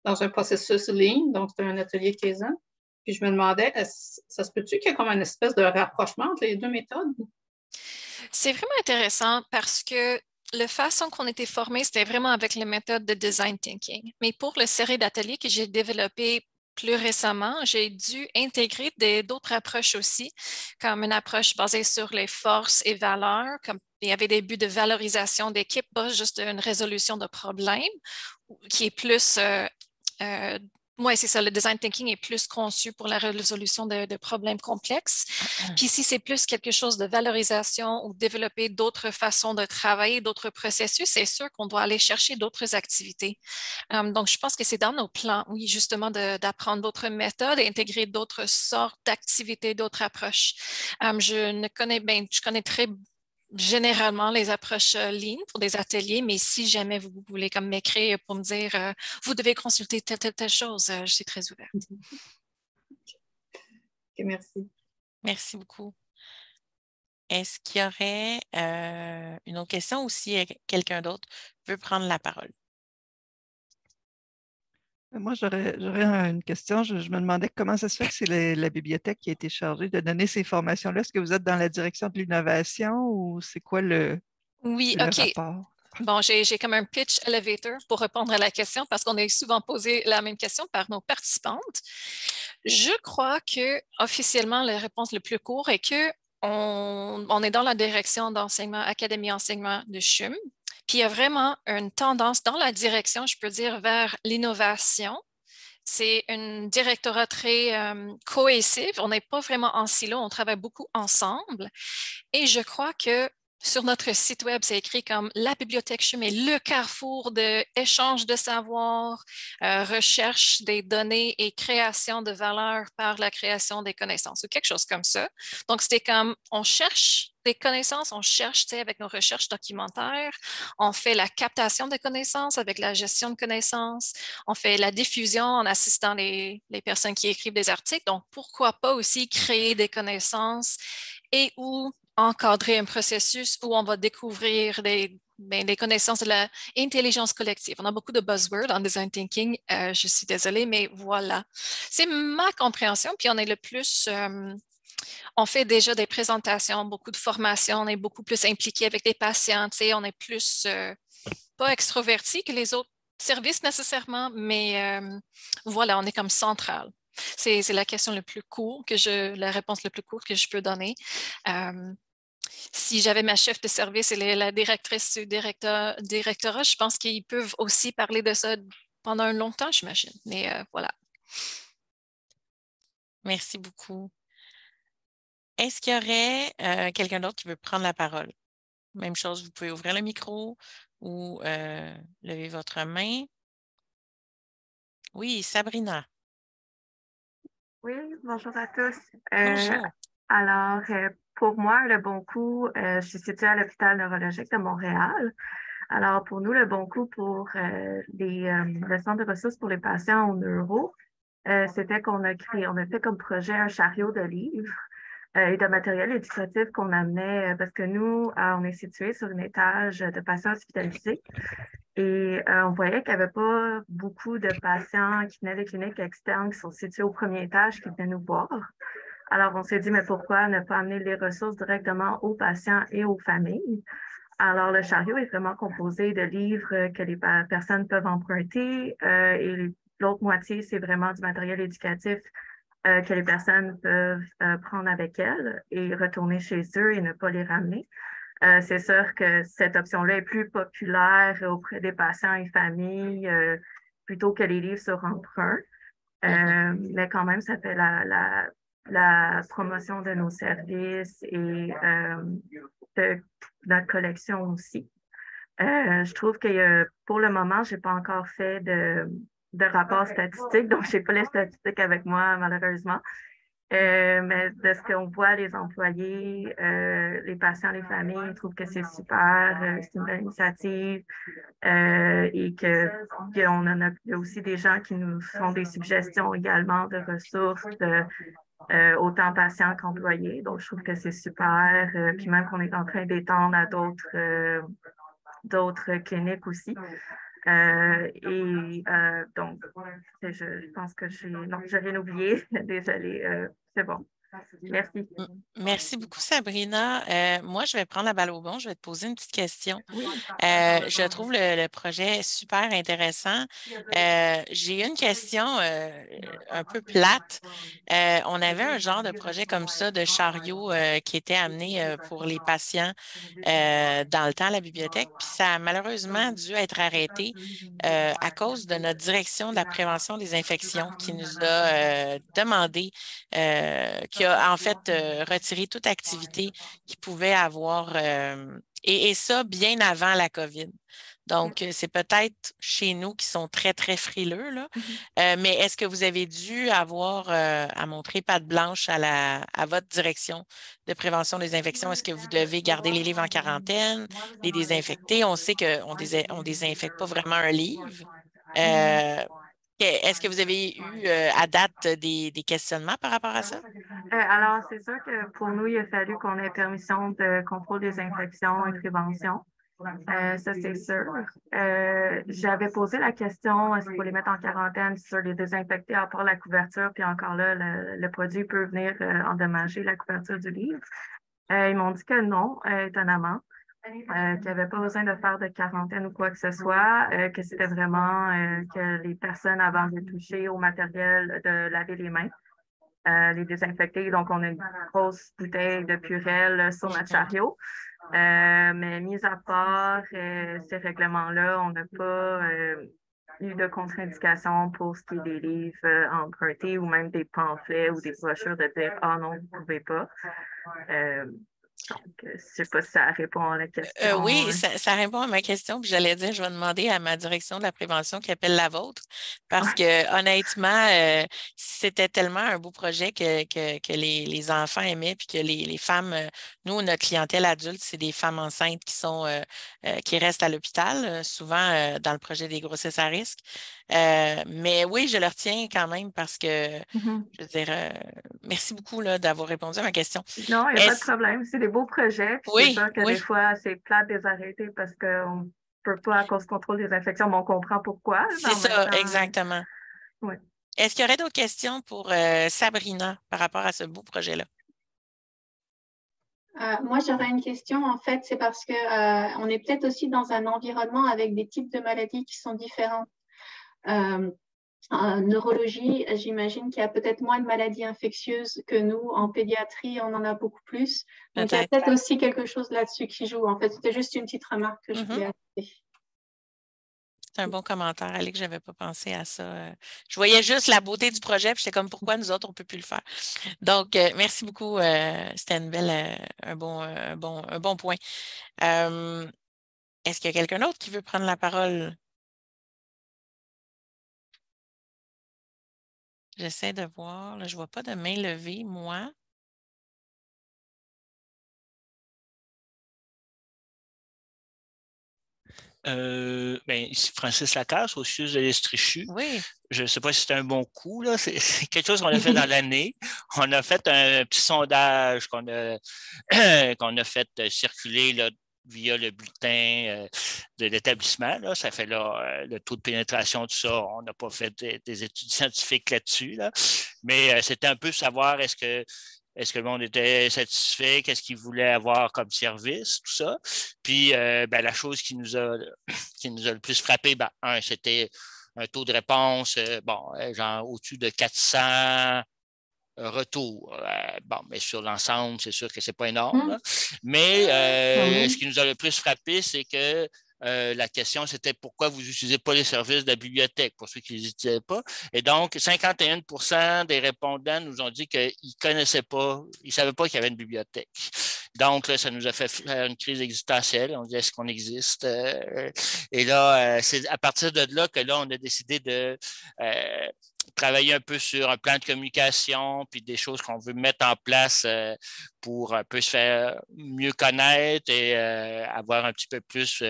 un processus Lean, donc c'était un atelier Kaizen. Puis je me demandais, ça se peut-tu qu'il y ait comme une espèce de rapprochement entre les deux méthodes? C'est vraiment intéressant parce que la façon qu'on était formé, c'était vraiment avec les méthodes de design thinking. Mais pour le série d'ateliers que j'ai développé plus récemment, j'ai dû intégrer d'autres approches aussi, comme une approche basée sur les forces et valeurs, comme il y avait des buts de valorisation d'équipe, pas juste une résolution de problèmes, qui est plus oui, c'est ça. Le design thinking est plus conçu pour la résolution de problèmes complexes. Puis ici, c'est plus quelque chose de valorisation ou développer d'autres façons de travailler, d'autres processus. C'est sûr qu'on doit aller chercher d'autres activités. Donc, je pense que c'est dans nos plans, oui, justement, d'apprendre d'autres méthodes et intégrer d'autres sortes d'activités, d'autres approches. Je connais très généralement les approches Lean pour des ateliers, mais si jamais vous voulez comme m'écrire pour me dire vous devez consulter telle chose, je suis très ouverte. OK, merci. Merci beaucoup. Est-ce qu'il y aurait une autre question ou si quelqu'un d'autre veut prendre la parole? Moi, j'aurais une question. Je me demandais comment ça se fait que c'est la bibliothèque qui a été chargée de donner ces formations-là. Est-ce que vous êtes dans la direction de l'innovation ou c'est quoi le rapport? Bon, j'ai comme un pitch elevator pour répondre à la question parce qu'on est souvent posé la même question par nos participantes. Je crois que officiellement, la réponse le plus court est que on est dans la direction d'enseignement, académie enseignement de CHUM. Puis il y a vraiment une tendance dans la direction, je peux dire, vers l'innovation. C'est une directorat très cohésif. On n'est pas vraiment en silo, on travaille beaucoup ensemble. Et je crois que sur notre site web, c'est écrit comme la bibliothèque CHUM est le carrefour d'échange de savoir, recherche des données et création de valeur par la création des connaissances ou quelque chose comme ça. Donc, c'était comme on cherche des connaissances, on cherche avec nos recherches documentaires, on fait la captation de connaissances avec la gestion de connaissances, on fait la diffusion en assistant les personnes qui écrivent des articles. Donc, pourquoi pas aussi créer des connaissances et ou encadrer un processus où on va découvrir des connaissances de l'intelligence collective. On a beaucoup de buzzwords en design thinking, je suis désolée, mais voilà. C'est ma compréhension, puis on est le plus... on fait déjà des présentations, beaucoup de formations, on est beaucoup plus impliqué avec les patients, on est plus, pas extroverti que les autres services nécessairement, mais voilà, on est comme central. C'est la question la réponse la plus courte que je peux donner. Si j'avais ma chef de service et la directrice du directorat, je pense qu'ils peuvent aussi parler de ça pendant un long temps, j'imagine. Mais voilà. Merci beaucoup. Est-ce qu'il y aurait quelqu'un d'autre qui veut prendre la parole? Même chose, vous pouvez ouvrir le micro ou lever votre main. Oui, Sabrina. Oui, bonjour à tous. Bonjour. Alors, pour moi, le Bon Coup, je suis située à l'hôpital neurologique de Montréal. Alors, pour nous, le Bon Coup pour le centre de ressources pour les patients au neuro, c'était on a fait comme projet un chariot de livres et de matériel éducatif qu'on amenait parce que nous, on est situé sur un étage de patients hospitalisés. Et on voyait qu'il n'y avait pas beaucoup de patients qui venaient des cliniques externes qui sont situés au premier étage qui venaient nous voir. Alors, on s'est dit, mais pourquoi ne pas amener les ressources directement aux patients et aux familles? Alors, le chariot est vraiment composé de livres que les personnes peuvent emprunter et l'autre moitié, c'est vraiment du matériel éducatif que les personnes peuvent prendre avec elles et retourner chez eux et ne pas les ramener. C'est sûr que cette option-là est plus populaire auprès des patients et familles plutôt que les livres sur emprunt. Mais quand même, ça fait la promotion de nos services et de notre collection aussi. Je trouve que pour le moment, je n'ai pas encore fait de rapport statistique, donc je n'ai pas les statistiques avec moi, malheureusement. Mais de ce qu'on voit, les employés, les patients, les familles, ils trouvent que c'est super, c'est une belle initiative et qu'on en a aussi des gens qui nous font des suggestions également de ressources, autant patients qu'employés. Donc, je trouve que c'est super. Puis même qu'on est en train d'étendre à d'autres d'autres cliniques aussi. Donc, je pense que j'ai rien oublié. Désolée. C'est bon. Merci. Merci beaucoup, Sabrina. Moi, je vais prendre la balle au bon. Je vais te poser une petite question. Oui. Je trouve le projet super intéressant. J'ai une question un peu plate. On avait un genre de projet comme ça de chariot qui était amené pour les patients dans le temps à la bibliothèque, puis ça a malheureusement dû être arrêté à cause de notre direction de la prévention des infections qui nous a demandé, qui a en fait retiré toute activité qui pouvait avoir, et ça bien avant la COVID. Donc, c'est peut-être chez nous qui sont très, très frileux, là. Mais est-ce que vous avez dû avoir à montrer patte blanche à votre direction de prévention des infections? Est-ce que vous devez garder les livres en quarantaine, les désinfecter? On sait qu'on ne désinfecte pas vraiment un livre. Est-ce que vous avez eu à date des questionnements par rapport à ça? Alors, c'est sûr que pour nous, il a fallu qu'on ait permission de contrôle des infections et prévention. Ça, c'est sûr. J'avais posé la question, est-ce qu'il faut les mettre en quarantaine sur les désinfecter à part la couverture, puis encore là, le produit peut venir endommager la couverture du livre. Ils m'ont dit que non, étonnamment. Qu'il n'y avait pas besoin de faire de quarantaine ou quoi que ce soit, que c'était vraiment que les personnes, avant de toucher au matériel, de laver les mains, les désinfecter. Donc, on a une grosse bouteille de Purell sur notre chariot. Mais mis à part ces règlements-là, on n'a pas eu de contre-indication pour ce qui est des livres empruntés ou même des pamphlets ou des brochures de dire « Ah non, vous ne pouvez pas ». Donc, je ne sais pas si ça répond à la question. Oui, ça répond à ma question. Puis j'allais dire, je vais demander à ma direction de la prévention qui appelle la vôtre. Parce que honnêtement, c'était tellement un beau projet que les enfants aimaient, puis que les femmes, nous, notre clientèle adulte, c'est des femmes enceintes qui restent à l'hôpital, souvent dans le projet des grossesses à risque. Mais oui, je le retiens quand même parce que, je veux dire, merci beaucoup d'avoir répondu à ma question. Non, il n'y a pas de problème. C'est des beaux projets. Puis c'est sûr que des fois, c'est plate de les arrêter parce qu'on ne peut pas à cause du contrôle des infections, mais on comprend pourquoi. C'est ça, exactement. Oui. Est-ce qu'il y aurait d'autres questions pour Sabrina par rapport à ce beau projet-là? Moi, j'aurais une question. En fait, c'est parce qu'on est peut-être aussi dans un environnement avec des types de maladies qui sont différents. En neurologie, j'imagine qu'il y a peut-être moins de maladies infectieuses que nous. En pédiatrie, on en a beaucoup plus. Donc, il y a peut-être aussi quelque chose là-dessus qui joue. En fait, c'était juste une petite remarque que je voulais ajouter. C'est un bon commentaire, Alex. Je n'avais pas pensé à ça. Je voyais juste la beauté du projet, puis j'étais comme, pourquoi nous autres, on ne peut plus le faire? Donc, merci beaucoup. C'était un bon point. Est-ce qu'il y a quelqu'un d'autre qui veut prendre la parole? J'essaie de voir. Là, je ne vois pas de main levée, moi. Ici, Francis Lacasse, au CIUS de l'Estrichu. Oui. Je ne sais pas si c'est un bon coup, là. C'est quelque chose qu'on a fait dans l'année. On a fait un petit sondage qu'on a fait circuler là, via le bulletin de l'établissement. Là. Ça fait là, le taux de pénétration, tout ça. On n'a pas fait des études scientifiques là-dessus. Là. Mais c'était un peu savoir est-ce que le monde était satisfait? Qu'est-ce qu'il voulait avoir comme service? Tout ça. Puis, la chose qui nous a le plus frappé, c'était un taux de réponse, genre au-dessus de 400 retours. Mais sur l'ensemble, c'est sûr que ce n'est pas énorme. Mais ce qui nous a le plus frappé, c'est que la question, c'était pourquoi vous n'utilisez pas les services de la bibliothèque, pour ceux qui ne les utilisaient pas. Et donc, 51% des répondants nous ont dit qu'ils ne connaissaient pas, ils ne savaient pas qu'il y avait une bibliothèque. Donc, là, ça nous a fait faire une crise existentielle. On dit, est-ce qu'on existe? Et là, c'est à partir de là que là, on a décidé travailler un peu sur un plan de communication, puis des choses qu'on veut mettre en place pour un peu se faire mieux connaître et avoir un petit peu plus,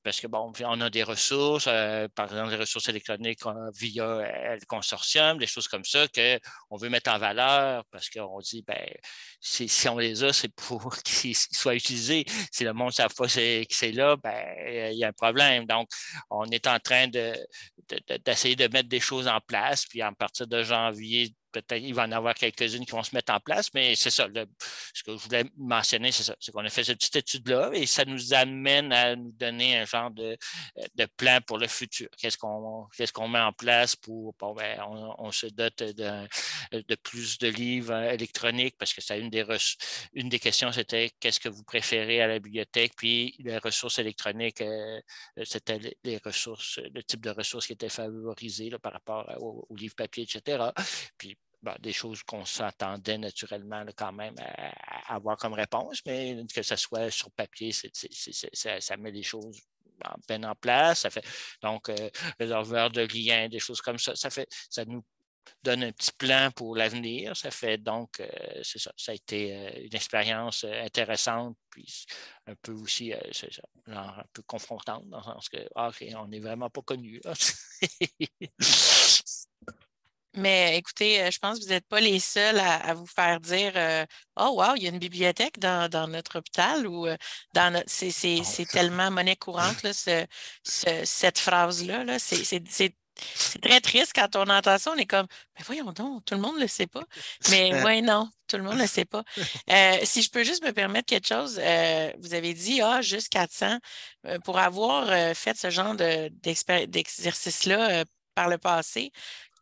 parce que bon, on a des ressources, par exemple des ressources électroniques via le consortium, des choses comme ça qu'on veut mettre en valeur parce qu'on dit, ben, si on les a, c'est pour qu'ils soient utilisés. Si le monde ne sait pas que c'est là, ben, il y a un problème. Donc, on est en train d'essayer de mettre des choses en place, puis à partir de janvier, peut-être il va en avoir quelques-unes qui vont se mettre en place, mais c'est ça. Ce que je voulais mentionner, c'est ça. C'est qu'on a fait cette petite étude-là et ça nous amène à nous donner un genre de plan pour le futur. Qu'est-ce qu'on met en place pour, bon, ben, on se dote de plus de livres électroniques parce que c'est une des questions, c'était qu'est-ce que vous préférez à la bibliothèque, puis les ressources électroniques, c'était les ressources, le type de ressources qui étaient favorisées là, par rapport aux livres papier, etc. Puis, bon, des choses qu'on s'attendait naturellement là, quand même à avoir comme réponse, mais que ce soit sur papier, ça met les choses bien en place. Ça fait donc réservoir de liens, des choses comme ça. Ça nous donne un petit plan pour l'avenir. Ça fait donc, c'est ça, ça a été une expérience intéressante, puis un peu aussi, c'est ça, un peu confrontante, dans le sens que, OK, on n'est vraiment pas connus. Mais écoutez, je pense que vous n'êtes pas les seuls à vous faire dire oh wow, il y a une bibliothèque dans notre hôpital ou c'est tellement monnaie courante, là, cette phrase-là. Là, c'est très triste quand on entend ça. On est comme ben voyons donc, tout le monde ne le sait pas. Mais oui, non, tout le monde ne le sait pas. Si je peux juste me permettre quelque chose, vous avez dit juste 400 pour avoir fait ce genre d'exercice-là par le passé.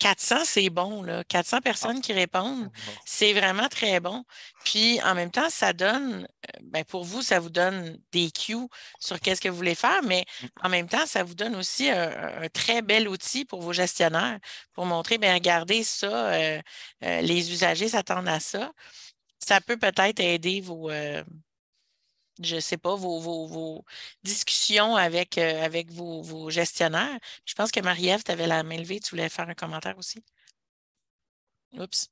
400, c'est bon, là. 400 personnes qui répondent, c'est vraiment très bon. Puis, en même temps, ça donne, ben pour vous, ça vous donne des cues sur qu'est-ce que vous voulez faire, mais en même temps, ça vous donne aussi un très bel outil pour vos gestionnaires pour montrer, bien, regardez ça, les usagers s'attendent à ça. Ça peut peut-être aider je ne sais pas, vos discussions avec vos gestionnaires. Je pense que Marie-Ève, tu avais la main levée, tu voulais faire un commentaire aussi. Oups.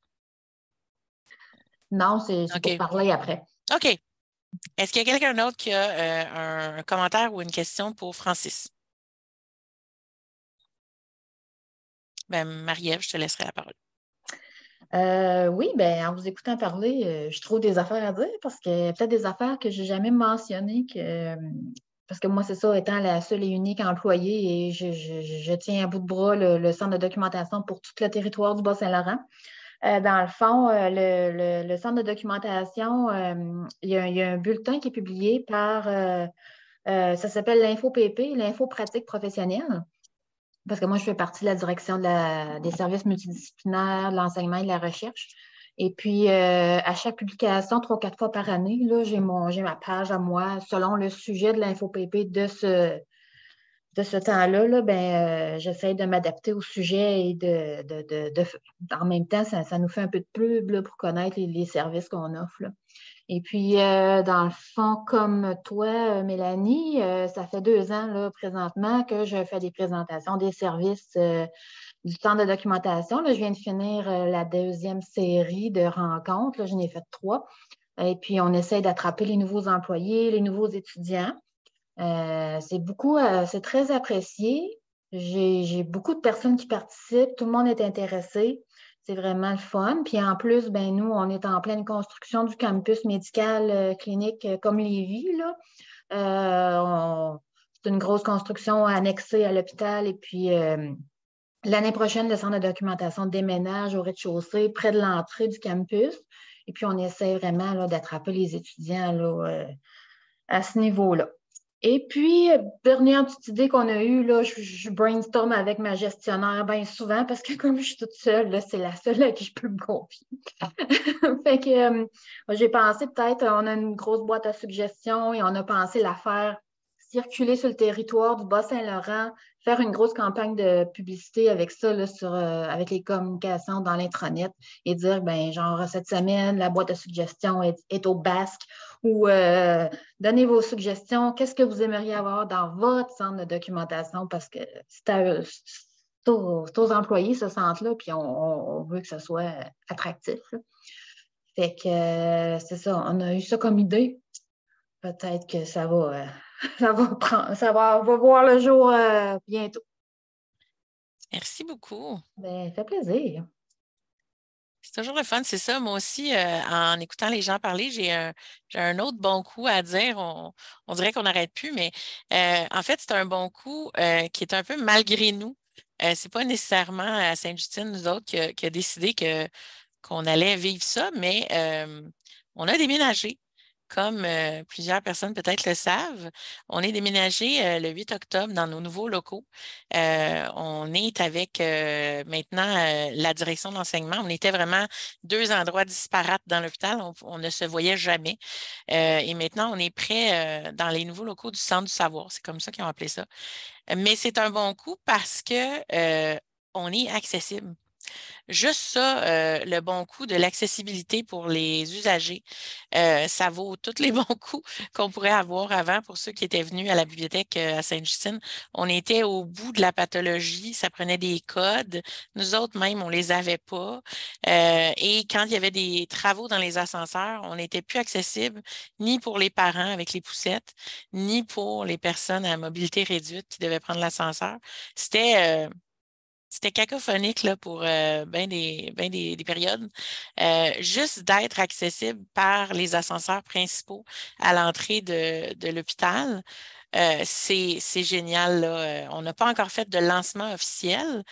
Non, c'est pour parler après. OK. Est-ce qu'il y a quelqu'un d'autre qui a un commentaire ou une question pour Francis? Ben, Marie-Ève, je te laisserai la parole. Oui, ben, en vous écoutant parler, je trouve des affaires à dire parce qu'il y a peut-être des affaires que je n'ai jamais mentionnées. Parce que moi, c'est ça, étant la seule et unique employée, et je tiens à bout de bras le centre de documentation pour tout le territoire du Bas-Saint-Laurent. Dans le fond, le centre de documentation, il y a un bulletin qui est publié par, ça s'appelle l'InfoPP, l'Info Pratique Professionnelle. Parce que moi, je fais partie de la direction des services multidisciplinaires, de l'enseignement et de la recherche. Et puis, à chaque publication, 3 ou 4 fois par année, là, j'ai ma page à moi selon le sujet de l'InfoPP de ce temps-là. Là, ben, j'essaie de m'adapter au sujet et en même temps, ça nous fait un peu de pub là, pour connaître les services qu'on offre. Là. Et puis, dans le fond, comme toi, Mélanie, ça fait 2 ans là, présentement que je fais des présentations des services du centre de documentation. Là, je viens de finir la 2e série de rencontres. Là, j'en ai fait 3. Et puis, on essaie d'attraper les nouveaux employés, les nouveaux étudiants. C'est très apprécié. J'ai beaucoup de personnes qui participent. Tout le monde est intéressé. C'est vraiment le fun. Puis en plus, ben nous, on est en pleine construction du campus médical clinique comme Lévis. Là. C'est une grosse construction annexée à l'hôpital. Et puis l'année prochaine, le centre de documentation déménage au rez-de-chaussée, près de l'entrée du campus. Et puis on essaie vraiment là, d'attraper les étudiants là, à ce niveau-là. Et puis, dernière petite idée qu'on a eue, là, je brainstorm avec ma gestionnaire bien souvent parce que comme je suis toute seule, là, c'est la seule à qui je peux me confier. Fait que j'ai pensé peut-être, on a une grosse boîte à suggestions et on a pensé la faire circuler sur le territoire du Bas-Saint-Laurent, faire une grosse campagne de publicité avec ça, là, avec les communications dans l'intranet et dire, ben genre, cette semaine, la boîte à suggestions est au Basque ou donnez vos suggestions. Qu'est-ce que vous aimeriez avoir dans votre centre de documentation? Parce que aux employés ce centre-là, puis on veut que ce soit attractif. Là. Fait que c'est ça, on a eu ça comme idée. Peut-être que ça va, on va voir le jour bientôt. Merci beaucoup. Ben, ça fait plaisir. C'est toujours le fun, c'est ça. Moi aussi, en écoutant les gens parler, j'ai un autre bon coup à dire. On dirait qu'on n'arrête plus, mais en fait, c'est un bon coup qui est un peu malgré nous. C'est pas nécessairement à Sainte-Justine, nous autres, qui a décidé qu'on allait vivre ça, mais on a déménagé. Comme plusieurs personnes peut-être le savent, on est déménagé le 8 octobre dans nos nouveaux locaux. On est avec maintenant la direction de l'enseignement. On était vraiment deux endroits disparates dans l'hôpital. On ne se voyait jamais. Et maintenant, on est prêt dans les nouveaux locaux du Centre du savoir. C'est comme ça qu'ils ont appelé ça. Mais c'est un bon coup parce que on est accessible. Juste ça, le bon coup de l'accessibilité pour les usagers, ça vaut tous les bons coups qu'on pourrait avoir avant pour ceux qui étaient venus à la bibliothèque à Sainte-Justine. On était au bout de la pathologie, ça prenait des codes. Nous autres, même, on ne les avait pas. Et quand il y avait des travaux dans les ascenseurs, on n'était plus accessible ni pour les parents avec les poussettes, ni pour les personnes à mobilité réduite qui devaient prendre l'ascenseur. C'était cacophonique là, pour bien des périodes. Juste d'être accessible par les ascenseurs principaux à l'entrée de l'hôpital, c'est génial. Là. On n'a pas encore fait de lancement officiel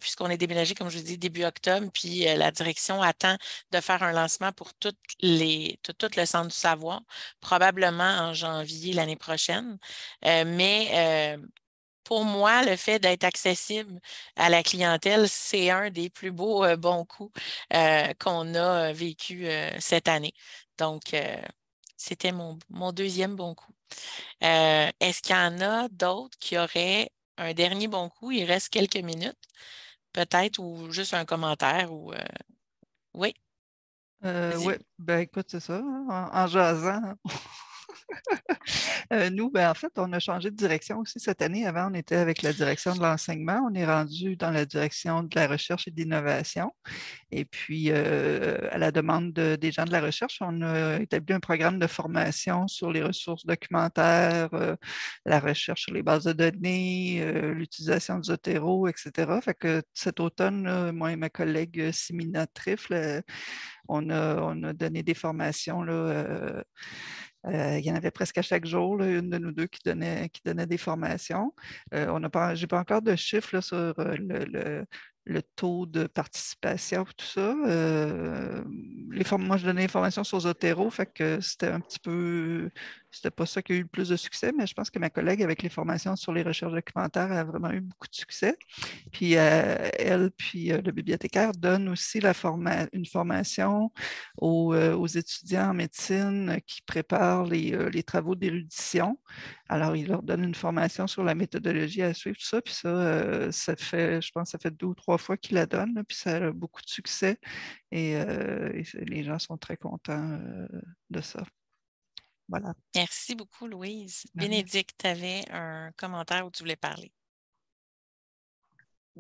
puisqu'on est déménagé, comme je vous dis, début octobre, puis la direction attend de faire un lancement pour tout le centre du savoir, probablement en janvier l'année prochaine. Mais pour moi, le fait d'être accessible à la clientèle, c'est un des plus beaux bons coups qu'on a vécu cette année. Donc, c'était mon deuxième bon coup. Est-ce qu'il y en a d'autres qui auraient un dernier bon coup? Il reste quelques minutes, peut-être, ou juste un commentaire. Oui. Oui, ben écoute, c'est ça, hein, en jasant. Nous, en fait, on a changé de direction aussi cette année. Avant, on était avec la direction de l'enseignement. On est rendu dans la direction de la recherche et de l'innovation. Et puis, à la demande des gens de la recherche, on a établi un programme de formation sur les ressources documentaires, la recherche sur les bases de données, l'utilisation du Zotero, etc. Fait que cet automne, là, moi et ma collègue Simina Trifle, on a donné des formations là, il y en avait presque à chaque jour, là, une de nous deux qui donnait des formations. Je n'ai pas encore de chiffres là, sur le taux de participation et tout ça. Moi, je donnais des formations sur Zotero, fait que c'était un petit peu... C'était pas ça qui a eu le plus de succès, mais je pense que ma collègue, avec les formations sur les recherches documentaires, a vraiment eu beaucoup de succès. Puis elle, puis le bibliothécaire donne aussi une formation aux étudiants en médecine qui préparent les travaux d'érudition. Alors, il leur donne une formation sur la méthodologie à suivre, tout ça. Puis ça, je pense que ça fait 2 ou 3 fois qu'il la donne, là, puis ça a beaucoup de succès. Et les gens sont très contents de ça. Voilà. Merci beaucoup, Louise. Bénédicte, tu avais un commentaire où tu voulais parler.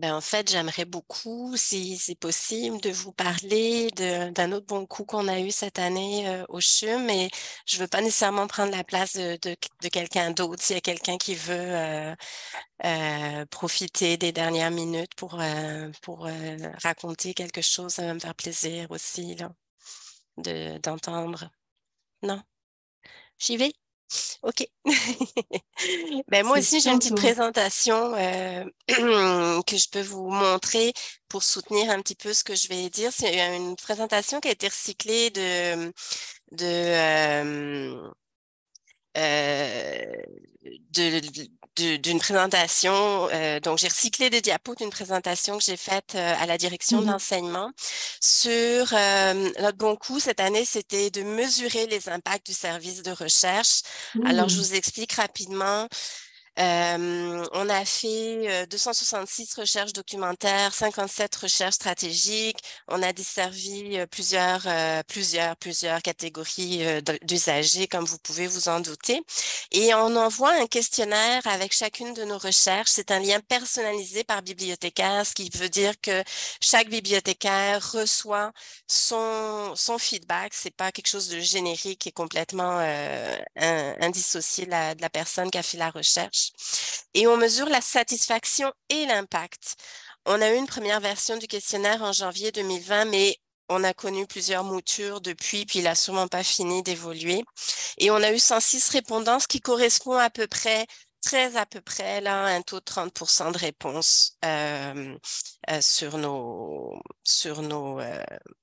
En fait, j'aimerais beaucoup, si c'est possible, de vous parler d'un autre bon coup qu'on a eu cette année au CHUM, mais je ne veux pas nécessairement prendre la place de quelqu'un d'autre. S'il y a quelqu'un qui veut profiter des dernières minutes pour raconter quelque chose, ça va me faire plaisir aussi là, d'entendre. Non? J'y vais? OK. Moi aussi, j'ai une petite présentation que je peux vous montrer pour soutenir un petit peu ce que je vais dire. C'est une présentation qui a été recyclée d'une présentation. Donc, j'ai recyclé des diapos d'une présentation que j'ai faite à la direction de l'enseignement sur notre bon coup cette année, c'était de mesurer les impacts du service de recherche. Alors, je vous explique rapidement. On a fait 266 recherches documentaires, 57 recherches stratégiques. On a desservi plusieurs catégories d'usagers, comme vous pouvez vous en douter. Et on envoie un questionnaire avec chacune de nos recherches. C'est un lien personnalisé par bibliothécaire, ce qui veut dire que chaque bibliothécaire reçoit son feedback. C'est pas quelque chose de générique et complètement indissocié de la personne qui a fait la recherche. Et on mesure la satisfaction et l'impact. On a eu une première version du questionnaire en janvier 2020, mais on a connu plusieurs moutures depuis, puis il n'a sûrement pas fini d'évoluer. Et on a eu 106 répondants, ce qui correspond à peu près, là, un taux de 30% de réponse sur nos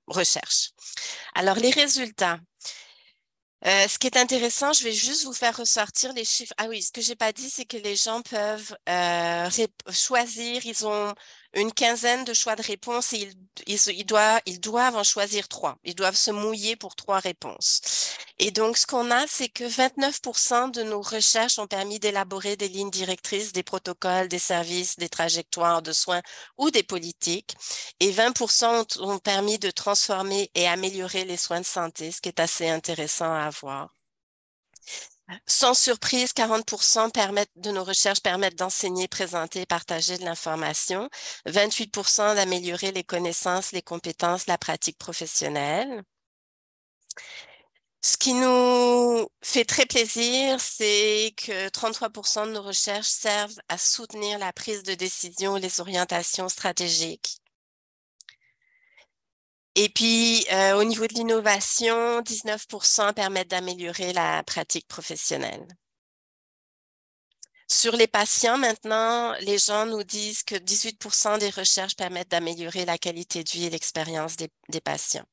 recherches. Alors, les résultats. Ce qui est intéressant, je vais juste vous faire ressortir les chiffres. Ah oui, ce que je n'ai pas dit, c'est que les gens peuvent choisir. Ils ont une quinzaine de choix de réponses et ils doivent en choisir 3. Ils doivent se mouiller pour 3 réponses. Et donc, ce qu'on a, c'est que 29% de nos recherches ont permis d'élaborer des lignes directrices, des protocoles, des services, des trajectoires de soins ou des politiques. Et 20% ont permis de transformer et améliorer les soins de santé, ce qui est assez intéressant à voir. Sans surprise, 40% de nos recherches permettent d'enseigner, présenter et partager de l'information. 28% d'améliorer les connaissances, les compétences, la pratique professionnelle. Ce qui nous fait très plaisir, c'est que 33% de nos recherches servent à soutenir la prise de décision et les orientations stratégiques. Et puis, au niveau de l'innovation, 19% permettent d'améliorer la pratique professionnelle. Sur les patients, maintenant, les gens nous disent que 18% des recherches permettent d'améliorer la qualité de vie et l'expérience des patients.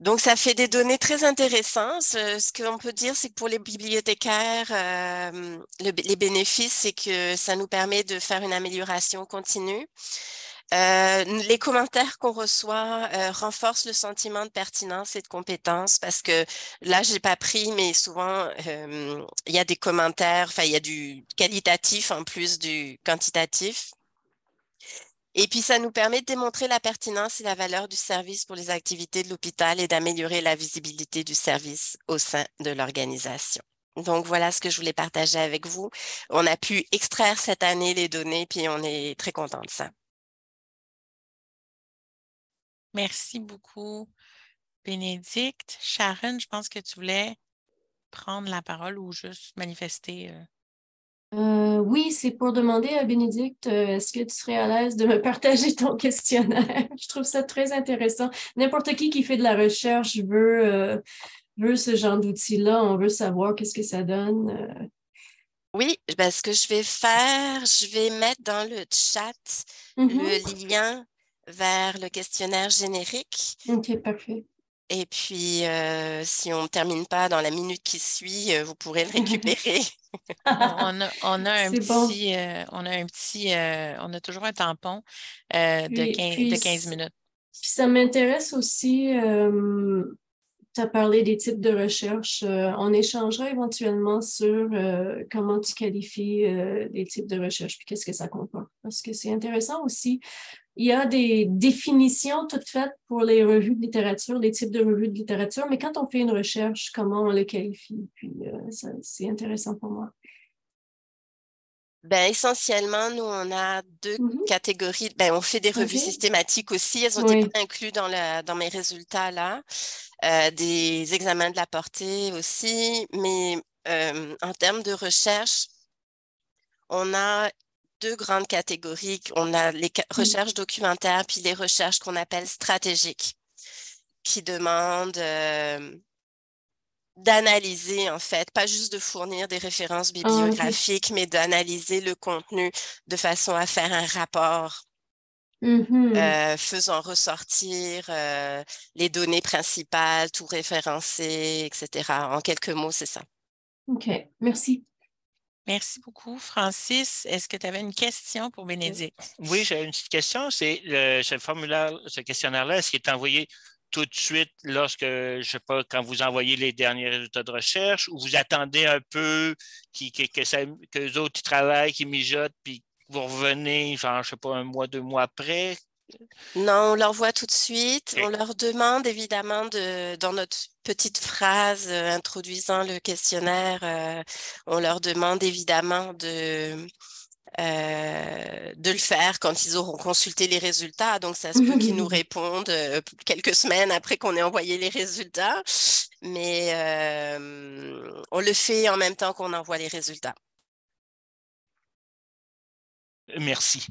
Donc, ça fait des données très intéressantes. Ce qu'on peut dire, c'est que pour les bibliothécaires, les bénéfices, c'est que ça nous permet de faire une amélioration continue. Les commentaires qu'on reçoit renforcent le sentiment de pertinence et de compétence parce que là, je n'ai pas pris, mais souvent, il y a des commentaires, enfin, il y a du qualitatif en plus du quantitatif. Et puis, ça nous permet de démontrer la pertinence et la valeur du service pour les activités de l'hôpital et d'améliorer la visibilité du service au sein de l'organisation. Donc, voilà ce que je voulais partager avec vous. On a pu extraire cette année les données, puis on est très content de ça. Merci beaucoup, Bénédicte. Sharon, je pense que tu voulais prendre la parole ou juste manifester. Oui, c'est pour demander à Bénédicte, est-ce que tu serais à l'aise de me partager ton questionnaire? Je trouve ça très intéressant. N'importe qui fait de la recherche veut ce genre d'outil-là. On veut savoir qu'est-ce que ça donne. Oui, ben, ce que je vais faire, je vais mettre dans le chat le lien vers le questionnaire générique. OK, parfait. Et puis, si on ne termine pas dans la minute qui suit, vous pourrez le récupérer. On a toujours un tampon de 15 minutes. Puis ça m'intéresse aussi, tu as parlé des types de recherche. On échangera éventuellement sur comment tu qualifies les types de recherche puis qu'est-ce que ça comporte. Parce que c'est intéressant aussi. Il y a des définitions toutes faites pour les revues de littérature, les types de revues de littérature, mais quand on fait une recherche, comment on les qualifie? Puis c'est intéressant pour moi. Ben, essentiellement, nous, on a 2 catégories. Ben, on fait des revues systématiques aussi. Elles ont été pas incluses dans mes résultats là. Des examens de la portée aussi. Mais en termes de recherche, on a 2 grandes catégories. On a les recherches documentaires puis les recherches qu'on appelle stratégiques qui demandent d'analyser, en fait, pas juste de fournir des références bibliographiques, mais d'analyser le contenu de façon à faire un rapport faisant ressortir les données principales, tout référencer, etc. En quelques mots, c'est ça. OK, merci. Merci beaucoup. Francis, est-ce que tu avais une question pour Bénédicte? Oui, j'ai une petite question. C'est ce questionnaire-là, est-ce qu'il est envoyé tout de suite lorsque, je ne sais pas, quand vous envoyez les derniers résultats de recherche, ou vous attendez un peu que les autres travaillent, qu'ils mijotent, puis vous revenez, genre, je ne sais pas, 1 mois, 2 mois après? Non, on leur voit tout de suite. On leur demande évidemment dans notre petite phrase introduisant le questionnaire, on leur demande évidemment de le faire quand ils auront consulté les résultats. Donc, ça se peut qu'ils nous répondent quelques semaines après qu'on ait envoyé les résultats. Mais on le fait en même temps qu'on envoie les résultats. Merci.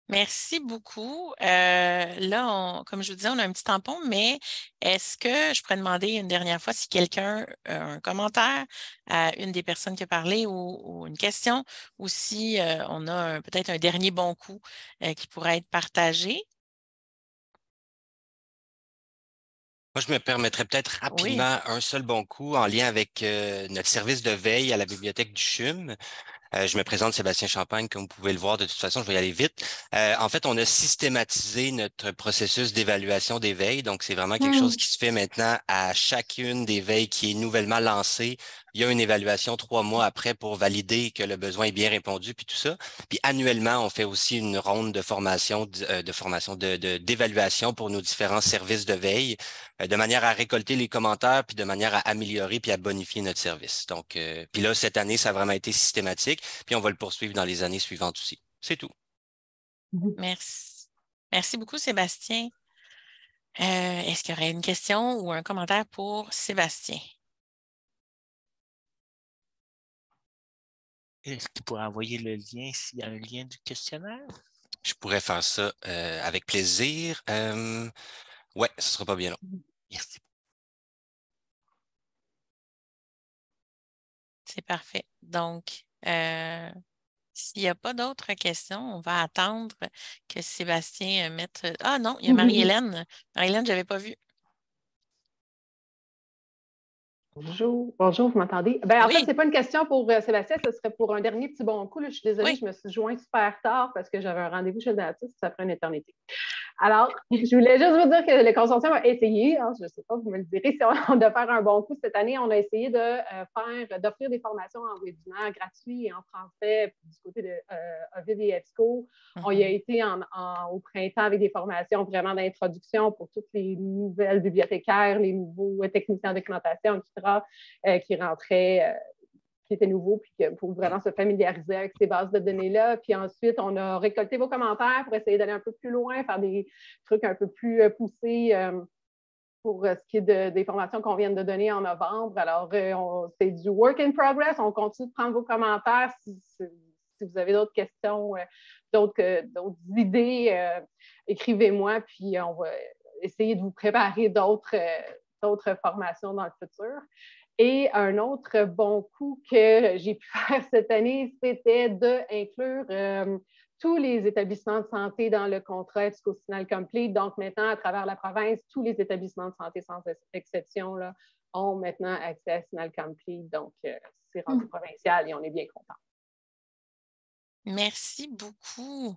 Merci beaucoup. Là, comme je vous disais, on a un petit tampon, mais est-ce que je pourrais demander une dernière fois si quelqu'un a un commentaire à une des personnes qui a parlé ou une question, ou si on a peut-être un dernier bon coup qui pourrait être partagé? Moi, je me permettrais peut-être rapidement un seul bon coup en lien avec notre service de veille à la bibliothèque du CHUM. Je me présente Sébastien Champagne, comme vous pouvez le voir. De toute façon, je vais y aller vite. En fait, on a systématisé notre processus d'évaluation des veilles. Donc, c'est vraiment quelque chose qui se fait maintenant à chacune des veilles qui est nouvellement lancée. Il y a une évaluation 3 mois après pour valider que le besoin est bien répondu, puis tout ça. Puis annuellement, on fait aussi une ronde de d'évaluation pour nos différents services de veille, de manière à récolter les commentaires, puis de manière à améliorer puis à bonifier notre service. Donc, puis là, cette année, ça a vraiment été systématique, puis on va le poursuivre dans les années suivantes aussi. C'est tout. Merci. Merci beaucoup, Sébastien. Est-ce qu'il y aurait une question ou un commentaire pour Sébastien? Est-ce qu'il pourrait envoyer le lien s'il y a un lien du questionnaire? Je pourrais faire ça avec plaisir. Ouais, ce ne sera pas bien long. Merci. C'est parfait. Donc, s'il n'y a pas d'autres questions, on va attendre que Sébastien mette... Ah non, il y a Marie-Hélène. Marie-Hélène, je n'avais pas vu. Bonjour, vous m'entendez? En Oui. fait, ce n'est pas une question pour Sébastien, ce serait pour un dernier petit bon coup. Là, je suis désolée, Oui. je me suis jointe super tard parce que j'avais un rendez-vous chez le dentiste, ça prend une éternité. Alors, je voulais juste vous dire que le consortium a essayé, je ne sais pas, vous me le direz, si on doit faire un bon coup cette année, on a essayé d'offrir des formations en webinaire gratuits et en français du côté de Ovid et EBSCO. On y a été au printemps avec des formations vraiment d'introduction pour toutes les nouvelles bibliothécaires, les nouveaux techniciens en documentation, etc., qui rentraient, qui étaient nouveaux, puis pour vraiment se familiariser avec ces bases de données-là. Puis ensuite, on a récolté vos commentaires pour essayer d'aller un peu plus loin, faire des trucs un peu plus poussés pour ce qui est des formations qu'on vient de donner en novembre. Alors, c'est du work in progress. On continue de prendre vos commentaires. Si vous avez d'autres questions, d'autres idées, écrivez-moi, puis on va essayer de vous préparer d'autres formations dans le futur. Et un autre bon coup que j'ai pu faire cette année, c'était d'inclure tous les établissements de santé dans le contrat EBSCO-SINAL Complete. Donc, maintenant, à travers la province, tous les établissements de santé, sans exception, là, ont maintenant accès à SINAL Complete. Donc, c'est rendu provincial et on est bien contents. Merci beaucoup.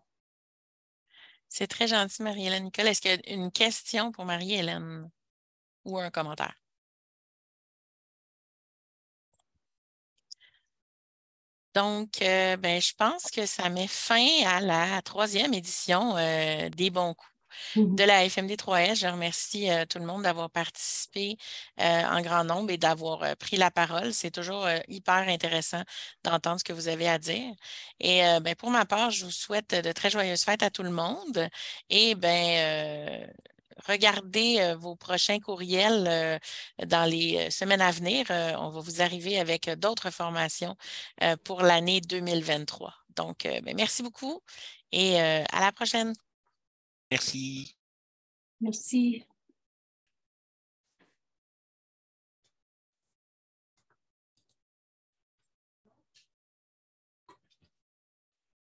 C'est très gentil, Marie-Hélène. Nicole, est-ce qu'il y a une question pour Marie-Hélène ou un commentaire? Donc, je pense que ça met fin à la 3e édition des bons coups de la FMD 3S. Je remercie tout le monde d'avoir participé en grand nombre et d'avoir pris la parole. C'est toujours hyper intéressant d'entendre ce que vous avez à dire. Et pour ma part, je vous souhaite de très joyeuses fêtes à tout le monde. Et regardez vos prochains courriels dans les semaines à venir. On va vous arriver avec d'autres formations pour l'année 2023. Donc, merci beaucoup et à la prochaine. Merci. Merci.